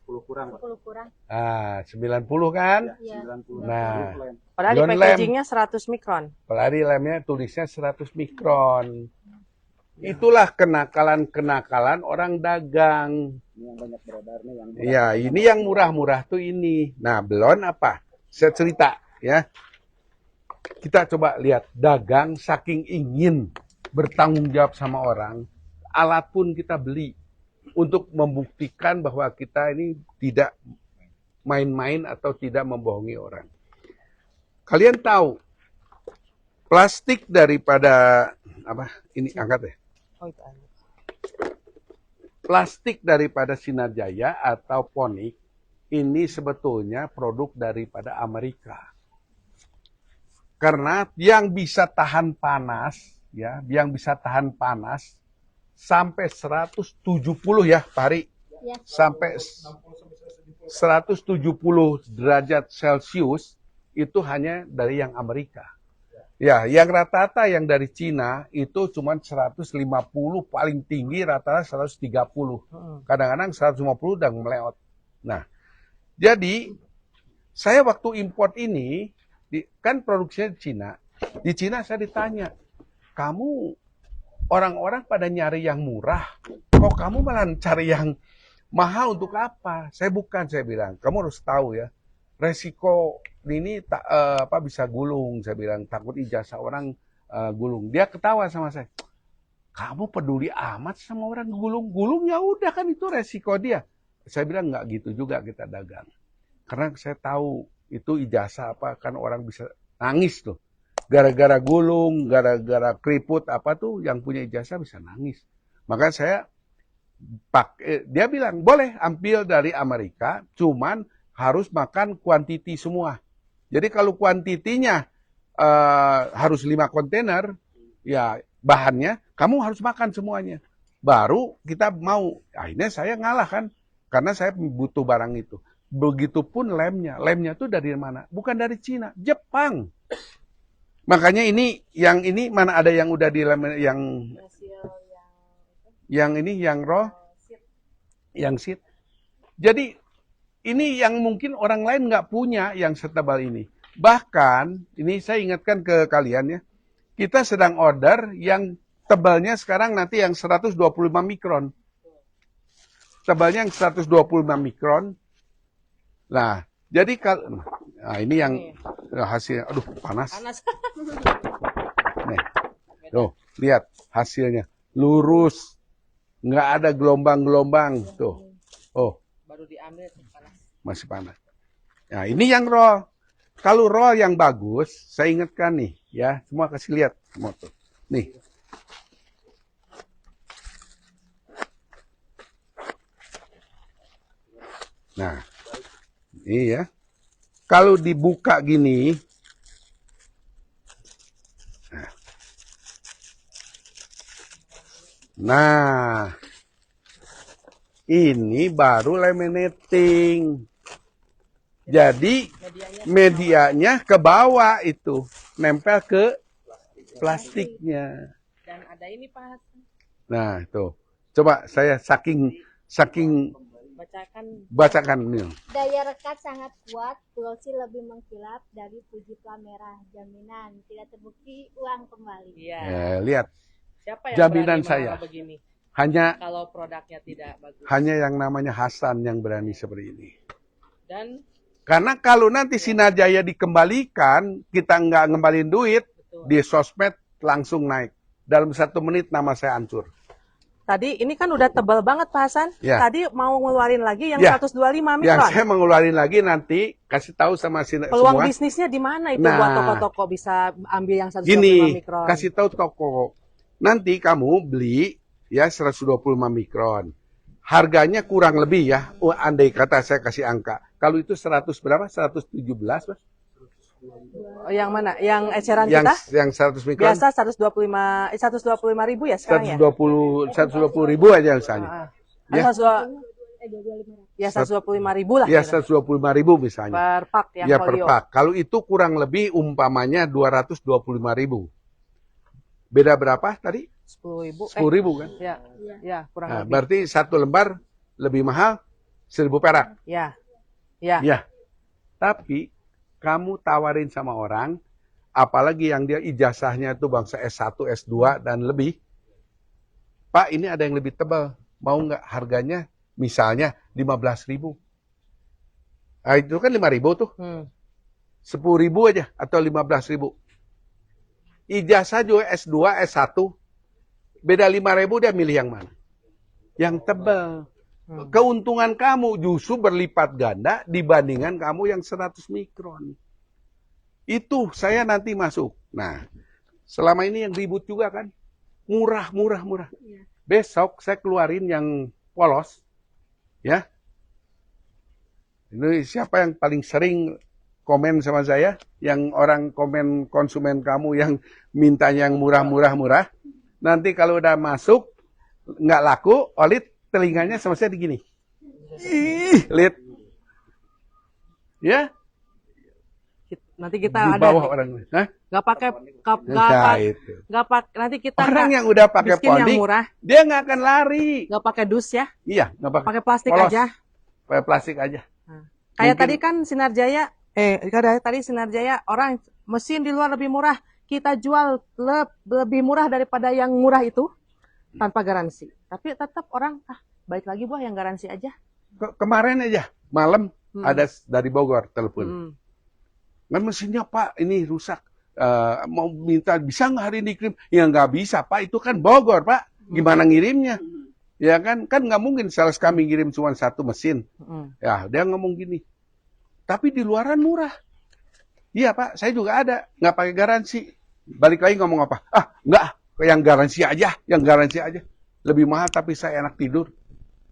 10 kurang, Pak. 10 kurang. 90 kan? Iya. 90. Nah, Lem. Padahal di Non-lem. packagingnya 100 mikron. pelari lemnya tulisnya 100 mikron. Itulah kenakalan-kenakalan orang dagang. Ini yang banyak beredar nih yang murah. Ya, ini yang murah-murah tuh ini. Nah, belum apa? Saya cerita ya. Kita coba lihat dagang saking ingin bertanggung jawab sama orang, alat pun kita beli untuk membuktikan bahwa kita ini tidak main-main atau tidak membohongi orang. Kalian tahu plastik daripada apa? Ini angkat ya. Oh, itu ada. Plastik daripada Sinar Jaya atau Ponik ini sebetulnya produk daripada Amerika. Karena yang bisa tahan panas, ya, yang bisa tahan panas sampai 170 ya, Pak Hari. Ya. Sampai 170 derajat Celcius itu hanya dari yang Amerika. Ya, yang rata-rata yang dari Cina itu cuma 150, paling tinggi rata-rata 130. Kadang-kadang 150 udah meleot. Nah, jadi saya waktu import ini, kan produksinya di Cina. Di Cina saya ditanya, kamu orang-orang pada nyari yang murah, kok kamu malah cari yang mahal untuk apa? Saya bilang, kamu harus tahu ya, resiko ini bisa gulung, saya bilang, takut ijazah orang gulung. Dia ketawa sama saya, kamu peduli amat sama orang gulung ya udah kan itu resiko dia. Saya bilang nggak gitu juga kita dagang, karena saya tahu itu ijazah apa kan orang bisa nangis tuh. Gara-gara gulung, gara-gara keriput apa tuh yang punya ijazah bisa nangis. Maka saya dia bilang boleh ambil dari Amerika, cuman harus makan kuantiti semua. Jadi kalau kuantitinya harus 5 kontainer, ya bahannya kamu harus makan semuanya. Baru kita mau. Akhirnya saya ngalah kan, karena saya butuh barang itu. Begitupun lemnya. Lemnya tuh dari mana? Bukan dari Cina, Jepang. Makanya ini mana ada yang udah di lem yang ini yang raw, yang sheet. Jadi ini yang mungkin orang lain nggak punya yang setebal ini. Bahkan ini saya ingatkan ke kalian ya, kita sedang order yang tebalnya sekarang nanti yang 125 mikron. Tebalnya yang 125 mikron. Nah, jadi kalau ini yang hasilnya, aduh panas. Nih, tuh lihat hasilnya lurus, nggak ada gelombang-gelombang tuh. Oh, Baru diambil panas. masih panas. Nah, ini yang raw. Kalau raw yang bagus, saya ingatkan nih, ya, semua kasih lihat semua tuh. Nih. Nah, ini ya. Kalau dibuka gini, nah, ini baru laminating. Jadi medianya ke bawah itu, nempel ke plastiknya. Dan ada ini Pak. Nah, tuh. Coba saya saking bacakan nih. Daya rekat sangat kuat, glossy lebih mengkilap dari Fuji Pla merah. Jaminan tidak terbukti uang kembali. Iya. Lihat. Siapa yang Jaminan berani saya. Begini? Hanya Kalau produknya tidak bagus. hanya yang namanya Hasan yang berani seperti ini. Dan Karena kalau nanti Sinarjaya dikembalikan, kita nggak ngembalin duit, di sosmed langsung naik. Dalam 1 menit nama saya hancur. Tadi ini kan udah tebal banget Pak Hasan. Ya. Tadi mau ngeluarin lagi yang Ya. 125 mikron. Yang saya mengeluarin lagi nanti, kasih tahu sama Peluang semua. bisnisnya di mana itu Nah. buat toko-toko bisa ambil yang 125 Gini, mikron? kasih tahu toko. Nanti kamu beli ya 125 mikron. Harganya kurang lebih ya. Oh, andai kata saya kasih angka. Kalau itu 100 berapa? 117, Mas? Yang mana? Yang eceran Yang kita? yang 100 mikron. Biasa 125 ribu ya sekarang ya? 120 ribu aja misalnya. Ya. Ya 125 ribu lah. Ya kira. 125 ribu misalnya. Per pak yang Ya per folio. pak. Kalau itu kurang lebih umpamanya 225 ribu. Beda berapa tadi? 10 ribu. 10 ribu kan? Ya kurang Nah, lebih. berarti 1 lembar lebih mahal 1.000 perak. Ya. Ya. Tapi kamu tawarin sama orang, apalagi yang dia ijazahnya itu bangsa S1, S2 dan lebih. Pak, ini ada yang lebih tebal. Mau nggak harganya misalnya 15 ribu. Nah, itu kan 5 ribu tuh. 10 ribu aja atau 15 ribu. Ijazah juga S2, S1. Beda 5 ribu dia milih yang mana? Yang tebal. Keuntungan kamu justru berlipat ganda dibandingkan kamu yang 100 mikron. Itu saya nanti masuk. Nah, selama ini yang ribut juga kan. Murah. Besok saya keluarin yang polos. Ya. Ini siapa yang paling sering komen sama saya? Yang orang komen konsumen kamu yang minta yang murah. Nanti kalau udah masuk, nggak laku, Olit telinganya sama saya begini. Ih, lihat. Ya. Nanti kita Di ada bawah orang. Hah? nggak pakai Nah, itu. nggak pakai nanti kita Orang yang udah pakai bikin yang ponding, murah, dia nggak akan lari. nggak pakai dus ya, Iya, nggak pakai. pakai plastik Polos. aja. Pakai plastik aja. Kayak Mungkin- tadi kan Sinarjaya, tadi Sinarjaya orang mesin di luar lebih murah, kita jual lebih murah daripada yang murah itu tanpa garansi. Tapi tetap orang baik lagi buah yang garansi aja. Kemarin aja malam ada dari Bogor telepon. Kan mesinnya Pak ini rusak. Mau minta bisa nggak hari ini kirim? Ya nggak bisa Pak, itu kan Bogor Pak. Gimana ngirimnya? Ya kan nggak mungkin sales kami ngirim cuma 1 mesin. Ya dia ngomong gini. Tapi di luaran murah. Iya Pak, saya juga ada, nggak pakai garansi. Balik lagi ngomong apa? Nggak, yang garansi aja. Lebih mahal tapi saya enak tidur.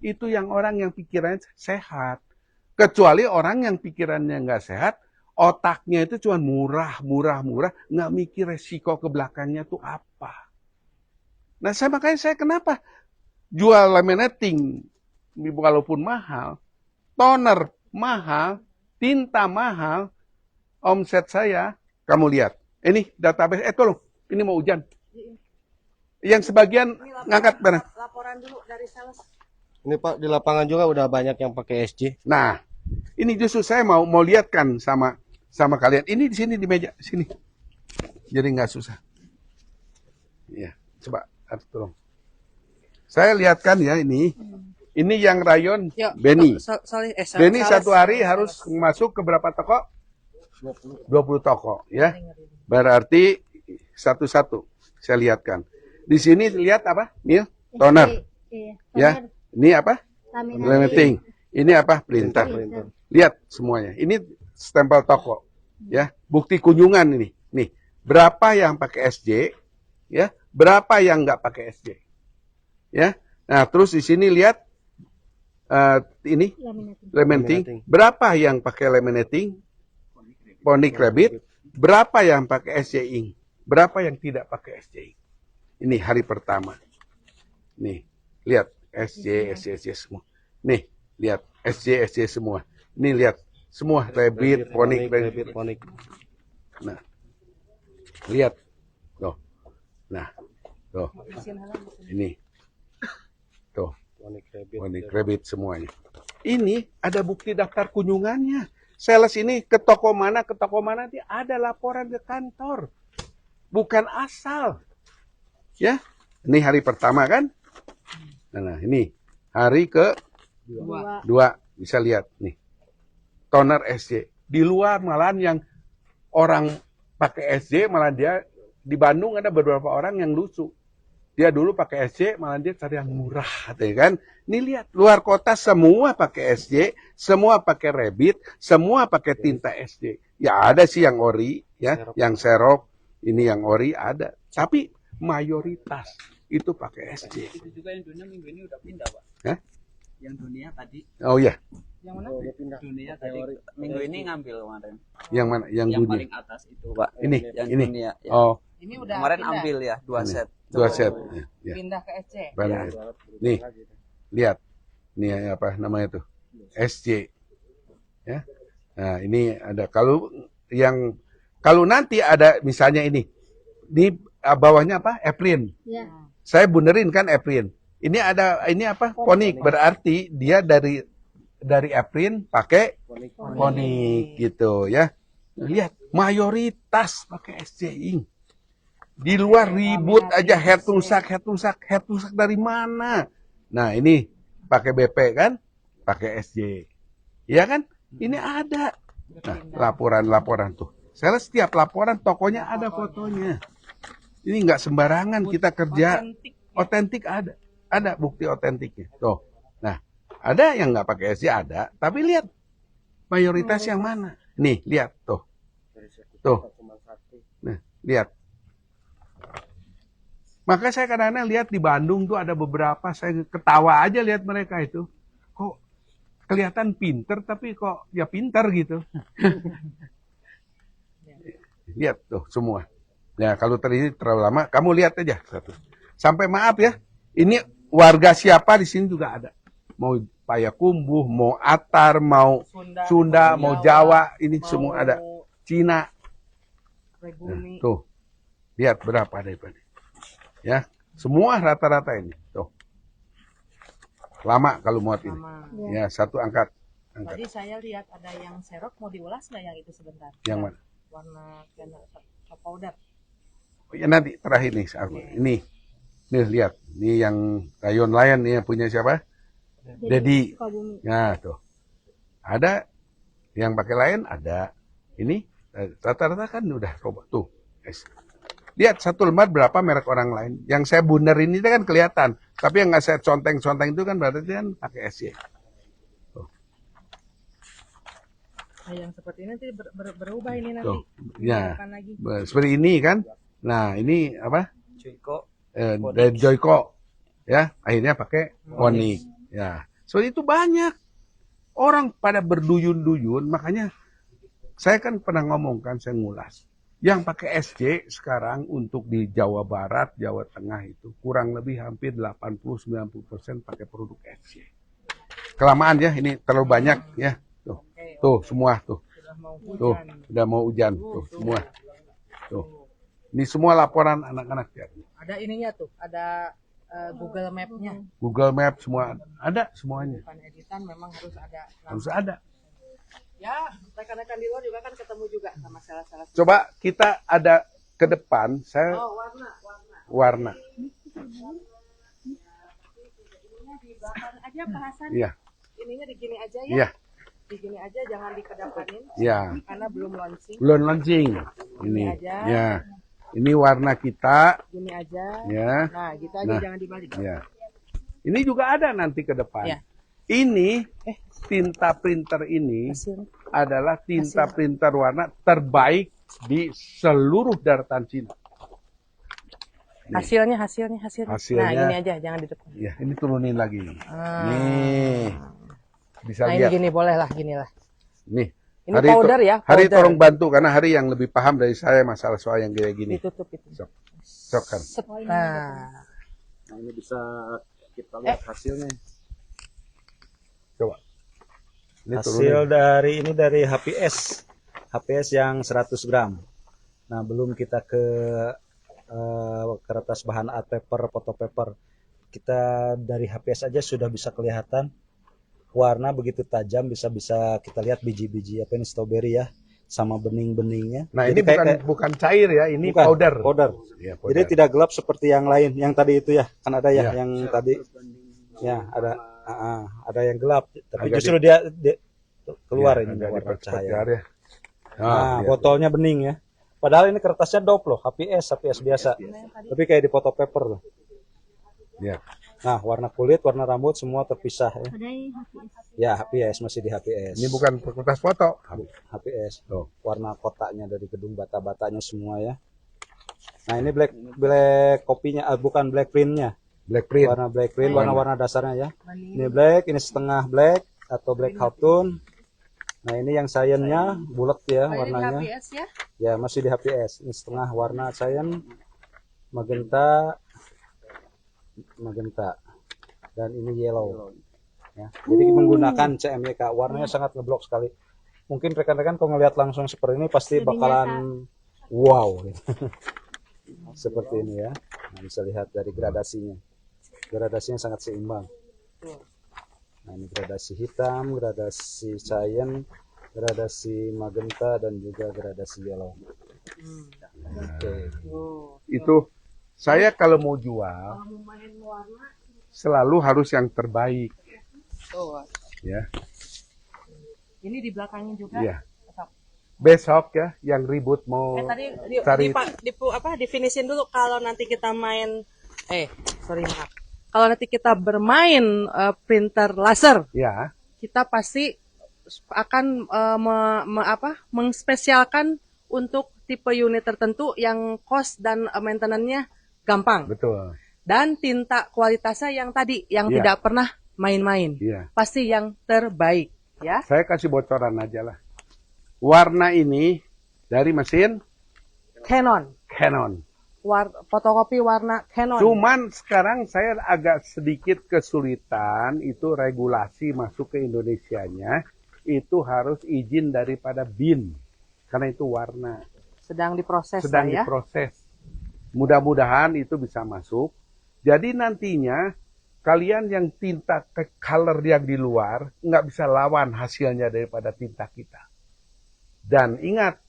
Itu yang orang yang pikirannya sehat. Kecuali orang yang pikirannya nggak sehat, otaknya itu cuma murah, nggak mikir resiko ke belakangnya tuh apa. Nah, makanya saya kenapa jual laminating, walaupun mahal, toner mahal, tinta mahal, omset saya, kamu lihat. Ini database, tolong, ini mau hujan. Yang sebagian ngangkat barang. Laporan dulu dari sales. Ini Pak, di lapangan juga udah banyak yang pakai SJ. Nah, ini justru saya mau lihatkan sama kalian. Ini di sini di meja sini. Jadi nggak susah. Ya, coba tolong. Saya lihatkan ya ini. Ini yang rayon Beni. Beni satu hari harus masuk ke berapa toko? 20 toko ya. Berarti satu-satu saya lihatkan. Di sini lihat apa? Mil, toner. Ya. Ini apa? Laminating. Ini apa? Printer. Lihat semuanya. Ini stempel toko. Ya, bukti kunjungan ini. Nih, berapa yang pakai SJ? Ya, berapa yang nggak pakai SJ? Ya. Nah, terus di sini lihat ini laminating. Berapa yang pakai laminating? Ponic Rabbit. Berapa yang pakai SJ ink? Berapa yang tidak pakai SJ ink? Ini hari pertama. Nih, lihat SJ semua. Nih, lihat SJ semua. Nih lihat semua Rabbit, Ponic. Nah, lihat. Tuh. Nah, tuh. Ini. Tuh. Ponic Rabbit semuanya. Ini ada bukti daftar kunjungannya. Sales ini ke toko mana dia ada laporan ke kantor. Bukan asal. Ya. Ini hari pertama kan? Nah, ini hari ke 2 bisa lihat nih. toner SJ. Di luar malahan yang orang pakai SJ, malah dia di Bandung ada beberapa orang yang lucu. Dia dulu pakai SJ, malah dia cari yang murah, ya kan? Ini lihat, luar kota semua pakai SJ, semua pakai Rabbit, semua pakai tinta SJ. Ya ada sih yang ori, ya, yang serok, ini yang ori ada. Tapi mayoritas itu pakai SJ. Itu juga yang dunia minggu ini udah pindah, Pak. Hah? Yang dunia tadi. Oh iya. Yang mana? Dunia tadi minggu ini ngambil kemarin. Yang mana? Yang Yang dunia. paling atas itu, Pak. Ini, Yang ini. dunia. Ya. Oh, Ini udah Kemarin pindah. ambil ya 2 Ini. set. 2 set. Ya. Pindah ke SC. Benar. Nih, lihat. Ini apa namanya tuh? SJ. Ya. Nah, ini ada kalau nanti ada misalnya ini. Di bawahnya apa? Eplin. Ya. Saya benerin kan Eplin. Ini apa? Ponik. Berarti dia dari Eplin pakai ponik gitu ya. Lihat, mayoritas pakai SJ. Di luar ribut aja head to sack dari mana? Nah, ini pakai BP kan? Pakai SJ. Iya kan? Ini ada. Nah, laporan tuh. Saya setiap laporan tokonya ada fotonya. Ini nggak sembarangan kita kerja. Otentik ada. Ada bukti otentiknya. Tuh. Nah, ada yang nggak pakai SJ ada. Tapi lihat. Mayoritas yang mana? Nih, lihat. Tuh. Tuh. Nah, lihat. Maka saya kadang-kadang lihat di Bandung tuh ada beberapa, saya ketawa aja lihat mereka itu. Kok kelihatan pinter, tapi kok ya pinter gitu. Lihat tuh semua. Ya kalau terlalu lama, kamu lihat aja satu. Sampai maaf ya, ini warga siapa di sini juga ada. Mau Payakumbuh, mau Atar, mau Sunda, mau Jawa, ini semua ada. Cina. Nah, tuh, lihat berapa daripada. Ya, semua rata-rata ini. Tuh. Lama kalau muat ini. Ya, satu angkat. Tadi saya lihat ada yang serok, mau diulas nggak yang itu sebentar? Yang mana? Warna powder. Oh, ya nanti terakhir nih. Ini. Nih lihat. Ini yang rayon layan nih yang punya siapa? Dedi. Ya, tuh. Ada yang pakai lain ada. Ini rata-rata kan udah coba tuh. Lihat satu lembar berapa merek orang lain. Yang saya bundar ini kan kelihatan. Tapi yang nggak saya conteng-conteng itu kan berarti kan pakai SJ. Nah, yang seperti ini nanti berubah ini nanti. Tuh. Ya. Lagi. Seperti ini kan. Nah ini apa? Joyko. Dari Joyko. Ya. Akhirnya pakai Ponik. Ya. Seperti itu banyak. Orang pada berduyun-duyun. Makanya saya kan pernah ngomong kan. Saya ngulas. Yang pakai SJ sekarang untuk di Jawa Barat, Jawa Tengah itu kurang lebih hampir 80-90% pakai produk SJ. Kelamaan ya, ini terlalu banyak ya. Tuh semua tuh. Tuh, sudah mau hujan tuh semua. Tuh. Ini semua laporan anak-anak ya. Ada ininya tuh, ada Google Map-nya. Google Map semua ada semuanya. Bukan editan memang harus ada. Harus ada. Ya, rekan-rekan di luar juga kan ketemu juga sama salah-salah. Coba kita ada ke depan, saya warna. Ininya di belakang aja Pak Hasan. Iya. Ininya di gini aja ya. Iya. Di gini aja, jangan dikedepanin. Iya. Karena belum launching. Belum launching. Ini. aja. Ya. Ini warna kita. Gini aja. Ya. Nah, gitu aja, Nah. jangan dibalik. Ya. Ini juga ada nanti ke depan. Ya. Ini tinta printer ini Hasil. adalah tinta printer warna terbaik di seluruh daratan Cina. Hasilnya. Hasilnya. Nah, ini aja, jangan di depan. Ya, ini turunin lagi. Ah. Nih. Bisa Nah, ini lihat. gini boleh lah, gini lah. Nih. Ini powder ya, Hari powder. tolong bantu karena Hari yang lebih paham dari saya masalah soal yang kayak gini. Ditutup itu. Sok kan. Nah, Nah, ini bisa kita lihat hasilnya. Coba. Ini Hasil turunin. dari HPS yang 100 gram. Nah, belum kita ke kertas bahan art paper, photo paper. Kita dari HPS aja sudah bisa kelihatan warna begitu tajam, bisa kita lihat biji-biji apa ini strawberry ya, sama bening-beningnya. Nah, Jadi ini bukan cair ya, ini bukan, powder. Ya, powder. Jadi tidak gelap seperti yang lain. Yang tadi itu ya, kan ada ya, Ya. yang tadi ya ada yang gelap. Tapi Agak justru dia keluar Ya, ini ada di warna perspektif cahaya. ya. Nah, lihat. botolnya bening ya. Padahal ini kertasnya dop loh, HPS biasa. Tapi kayak di foto paper loh. Ya. Nah, warna kulit, warna rambut semua terpisah ya. Padahal HPS. Ya, HPS masih di HPS. Ini bukan kertas foto. HPS. Oh. Warna kotaknya dari gedung bata-batanya semua ya. Nah, ini black kopinya, bukan black printnya. Black print. Warna black print, warna-warna dasarnya ya. Ini black, ini setengah black atau black halftone. Nah, ini yang cyan-nya bulat ya warnanya. HPS ya? Ya, masih di HPS. Ini setengah warna cyan, magenta, dan ini yellow. Ya, jadi menggunakan CMYK, warnanya sangat ngeblok sekali. Mungkin rekan-rekan kalau ngelihat langsung seperti ini pasti bakalan wow. Gitu. Seperti ini ya. Nah, bisa lihat dari gradasinya. Gradasinya sangat seimbang. Nah, ini gradasi hitam, gradasi cyan, gradasi magenta, dan juga gradasi yellow. Oke. Itu saya kalau mau jual selalu harus yang terbaik. Oh, Ya. ini di belakangnya juga. Iya. Besok ya yang ribut mau Tadi cari definisin dulu kalau nanti kita main maaf. Kalau nanti kita bermain printer laser, ya kita pasti akan mengspesialkan untuk tipe unit tertentu yang cost dan maintenance-nya gampang. betul. Dan tinta kualitasnya yang tadi yang Iya. tidak pernah main-main. Iya. Pasti yang terbaik, ya. Saya kasih bocoran aja lah. Warna ini dari mesin Canon. Fotokopi warna Canon. Cuman sekarang saya agak sedikit kesulitan itu regulasi masuk ke Indonesianya itu harus izin daripada BIN karena itu warna Sedang diproses sedang lah ya. diproses. Mudah-mudahan itu bisa masuk. Jadi nantinya kalian yang tinta color yang di luar nggak bisa lawan hasilnya daripada tinta kita. Dan ingat,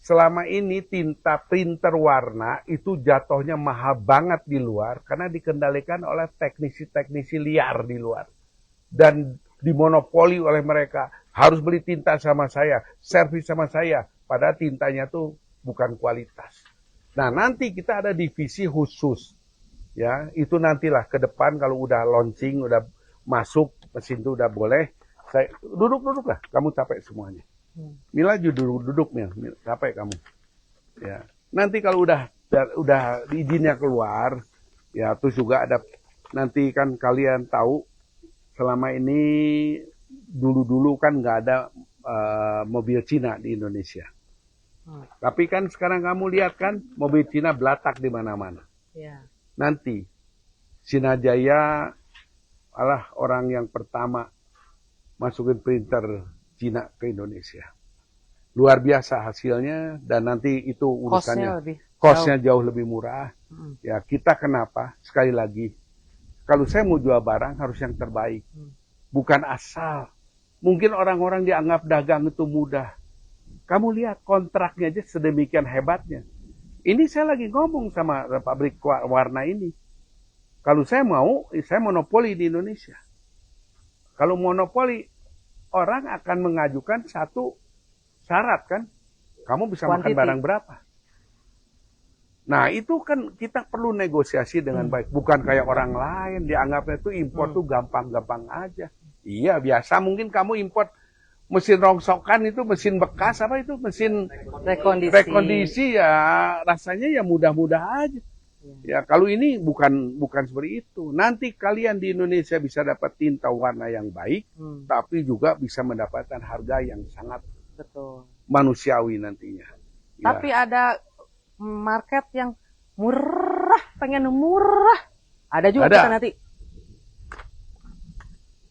selama ini tinta printer warna itu jatuhnya mahal banget di luar karena dikendalikan oleh teknisi-teknisi liar di luar. Dan dimonopoli oleh mereka. Harus beli tinta sama saya, servis sama saya. Padahal tintanya tuh bukan kualitas. Nah, nanti kita ada divisi khusus. Ya, itu nantilah ke depan kalau udah launching, udah masuk, mesin itu udah boleh. Saya duduk lah, kamu capek semuanya. Mila duduk Mil, capek kamu. Ya, nanti kalau udah izinnya keluar, ya terus juga ada nanti kan kalian tahu selama ini dulu kan nggak ada mobil Cina di Indonesia. Tapi kan sekarang kamu lihat kan mobil Cina belatak di mana-mana. Ya. Nanti Sinajaya adalah orang yang pertama masukin printer Cina ke Indonesia. Luar biasa hasilnya dan nanti itu urusannya cost-nya jauh lebih murah. Ya, kita kenapa? Sekali lagi, kalau saya mau jual barang harus yang terbaik. Bukan asal. Mungkin orang-orang dianggap dagang itu mudah. Kamu lihat kontraknya aja sedemikian hebatnya. Ini saya lagi ngomong sama pabrik warna ini. Kalau saya mau, saya monopoli di Indonesia. Kalau monopoli, orang akan mengajukan satu syarat kan. Kamu bisa makan barang berapa. Nah itu kan kita perlu negosiasi dengan baik. Bukan kayak orang lain, dianggapnya itu impor tuh gampang-gampang aja. Iya biasa, mungkin kamu import mesin rongsokan itu mesin bekas apa itu mesin rekondisi ya rasanya ya mudah-mudah aja. Ya kalau ini bukan seperti itu. Nanti kalian di Indonesia bisa dapat tinta warna yang baik, tapi juga bisa mendapatkan harga yang sangat manusiawi nantinya. Tapi ada market yang murah, pengen murah. Ada juga kita nanti.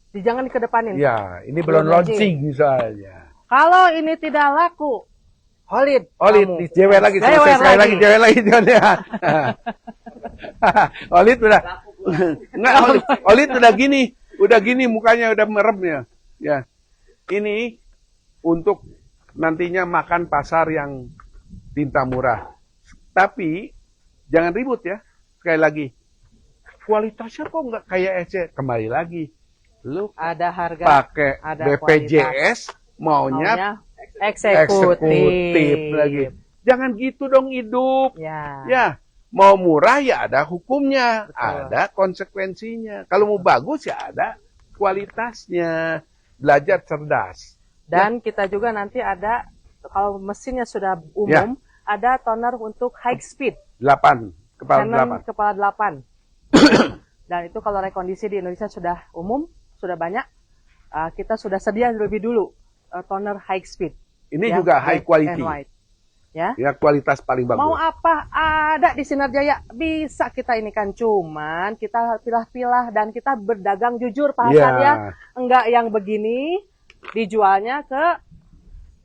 Jangan dikedepanin. Ya, ini belum launching misalnya. Kalau ini tidak laku, Holid, cewek lagi, sekali lagi cewek lagi. Holid udah, enggak, Holid udah gini mukanya udah meremnya. Ya, ini untuk nantinya makan pasar yang tinta murah. Tapi jangan ribut ya, sekali lagi. Kualitasnya kok nggak kayak EC, kembali lagi. Lu ada harga, pakai ada BPJS maunya eksekutif lagi. Jangan gitu dong hidup. Ya, mau murah ya ada hukumnya, ada konsekuensinya. Kalau mau bagus ya ada kualitasnya. Belajar cerdas. Dan kita juga nanti ada, kalau mesinnya sudah umum, ada toner untuk high speed. 8, kepala Canon 8. kepala 8. Dan itu kalau rekondisi di Indonesia sudah umum, sudah banyak. Kita sudah sedia lebih dulu toner high speed. Ini juga high quality. Ya, kualitas paling bagus. mau apa ada di Sinar Jaya, bisa kita ini kan, cuman kita pilah-pilah dan kita berdagang jujur Pak Hasan ya, enggak yang begini dijualnya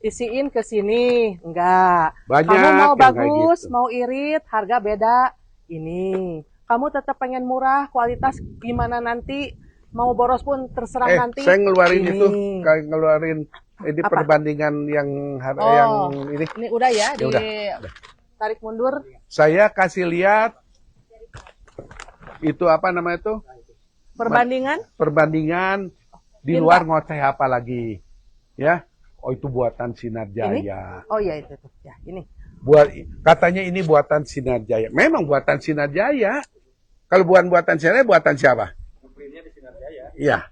isiin ke sini, enggak. Banyak kamu mau bagus, gitu. mau irit, harga beda. Ini kamu tetap pengen murah, kualitas gimana nanti, mau boros pun terserah nanti. Saya ngeluarin ini. itu, kayak ngeluarin ini Apa? perbandingan yang ini. Ini udah ya, udah. tarik mundur. Saya kasih lihat itu apa namanya itu? Perbandingan di luar ngoceh apa lagi. Ya. Oh itu buatan Sinar Jaya. Ini? Oh iya itu tuh. Ya, ini. Katanya ini buatan Sinar Jaya. Memang buatan Sinar Jaya. Kalau buatan Sinar Jaya, buatan siapa? Printnya di Sinar Jaya. Iya.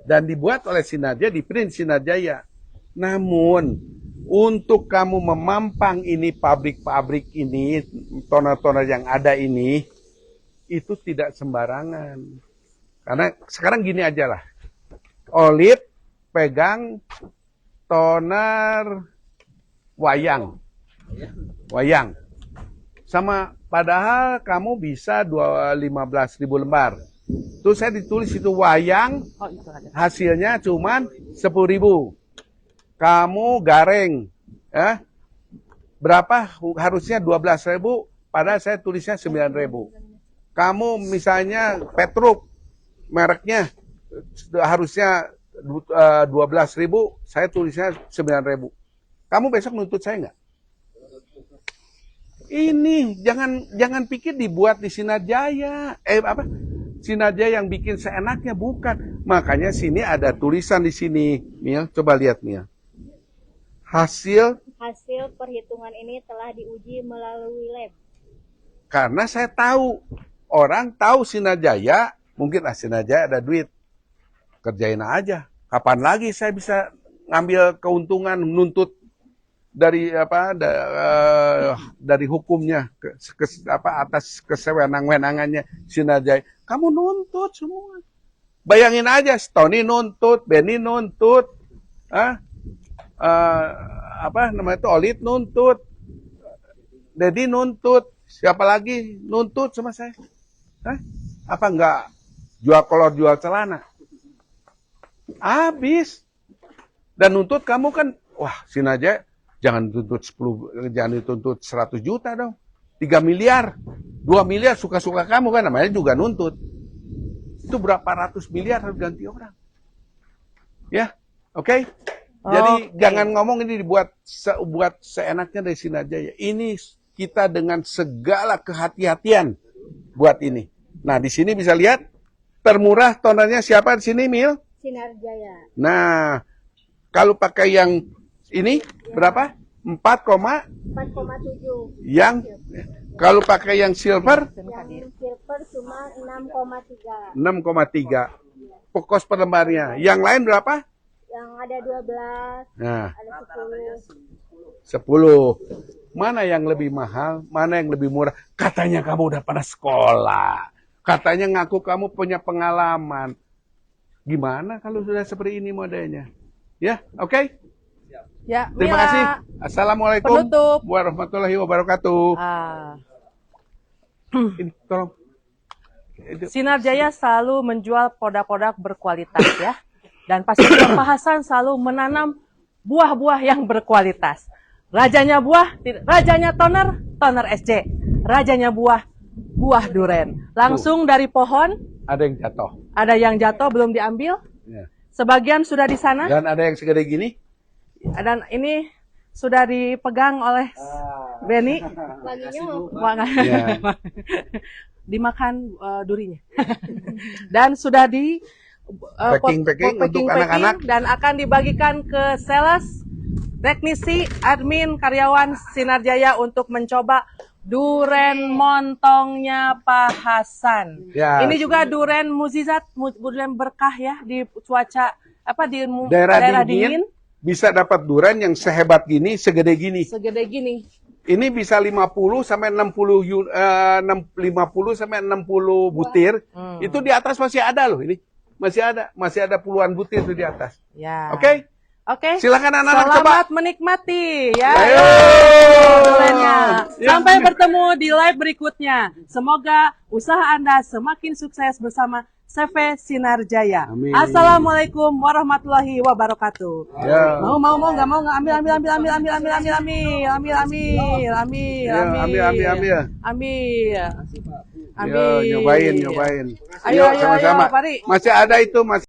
Dan dibuat oleh Sinar Jaya, di print Sinar Jaya. Namun, untuk kamu memampang ini pabrik-pabrik ini, toner-toner yang ada ini, itu tidak sembarangan. Karena sekarang gini aja lah. Olit pegang toner wayang. Sama padahal kamu bisa 15.000 lembar. Terus saya ditulis itu wayang, hasilnya cuman 10.000. Kamu gareng, ya, berapa harusnya 12.000, padahal saya tulisnya 9.000. Kamu misalnya Petruk, mereknya harusnya 12.000, saya tulisnya 9.000. Kamu besok nuntut saya nggak? Ini jangan pikir dibuat di Sinar Jaya. Sinar Jaya yang bikin seenaknya, bukan. Makanya sini ada tulisan di sini, Mil. Coba lihat, Mil. Hasil perhitungan ini telah diuji melalui lab. Karena saya tahu, orang tahu Sinar Jaya, mungkin Sinar Jaya ada duit. Kerjain aja. Kapan lagi saya bisa ngambil keuntungan, menuntut dari dari hukumnya atas kesewenang-wenangannya Sinar Jaya. Kamu nuntut semua. Bayangin aja, Tony nuntut, Benny nuntut, Olit nuntut, Dedi nuntut, siapa lagi nuntut sama saya? Apa enggak jual kolor, jual celana? Habis. Dan nuntut kamu kan, wah Sinar Jaya jangan dituntut 100 juta dong. 3 miliar, 2 miliar suka-suka kamu kan, namanya juga nuntut. Itu berapa ratus miliar harus ganti orang. Ya, oke? Jadi jangan ngomong ini dibuat buat seenaknya dari Sinar Jaya. Ini kita dengan segala kehati-hatian buat ini. Nah, di sini bisa lihat termurah tonernya siapa di sini, Mil? Sinar Jaya. Nah, kalau pakai yang ini berapa? 4,7. Yang kalau pakai yang silver? Yang silver cuma 6,3. 6,3. Pokos per lembarnya. Yang lain berapa? Yang ada 12. Nah, ada 10. 10. Mana yang lebih mahal? Mana yang lebih murah? Katanya kamu udah pernah sekolah. Katanya ngaku kamu punya pengalaman. Gimana kalau sudah seperti ini modelnya? Ya, oke? Ya, Terima Mila. kasih. Assalamualaikum Penutup. warahmatullahi wabarakatuh. Ini tolong. Sinar Jaya selalu menjual produk-produk berkualitas ya. Dan pasti Pak Hasan selalu menanam buah-buah yang berkualitas. Rajanya buah, rajanya toner SC. Rajanya buah duren. Langsung dari pohon. Ada yang jatuh. Ada yang jatuh belum diambil. Ya. Sebagian sudah di sana. Dan ada yang segede gini. Dan ini sudah dipegang oleh Benny. Ya. Dimakan durinya. Dan sudah Packing untuk anak-anak. dan akan dibagikan ke sales, teknisi, admin, karyawan Sinar Jaya untuk mencoba duren montongnya Pak Hasan. Ya. Ini juga duren mukjizat, duren berkah ya di cuaca di Daerah dingin. Bisa dapat duren yang sehebat gini, segede gini. Segede gini. Ini bisa 50 sampai 60 butir. Itu di atas masih ada loh ini. Masih ada puluhan butir itu di atas. Ya. Oke? Oke. Silakan anak-anak coba. Selamat menikmati ya. Ayo. Durennya. Ya. Sampai bertemu di live berikutnya. Semoga usaha Anda semakin sukses bersama CV Sinar Jaya. Amin. Assalamualaikum warahmatullahi wabarakatuh. Ya. Mau nggak mau nggak ambil. Nyobain. Ayo, sama-sama. Pak Ri. Masih ada itu, masih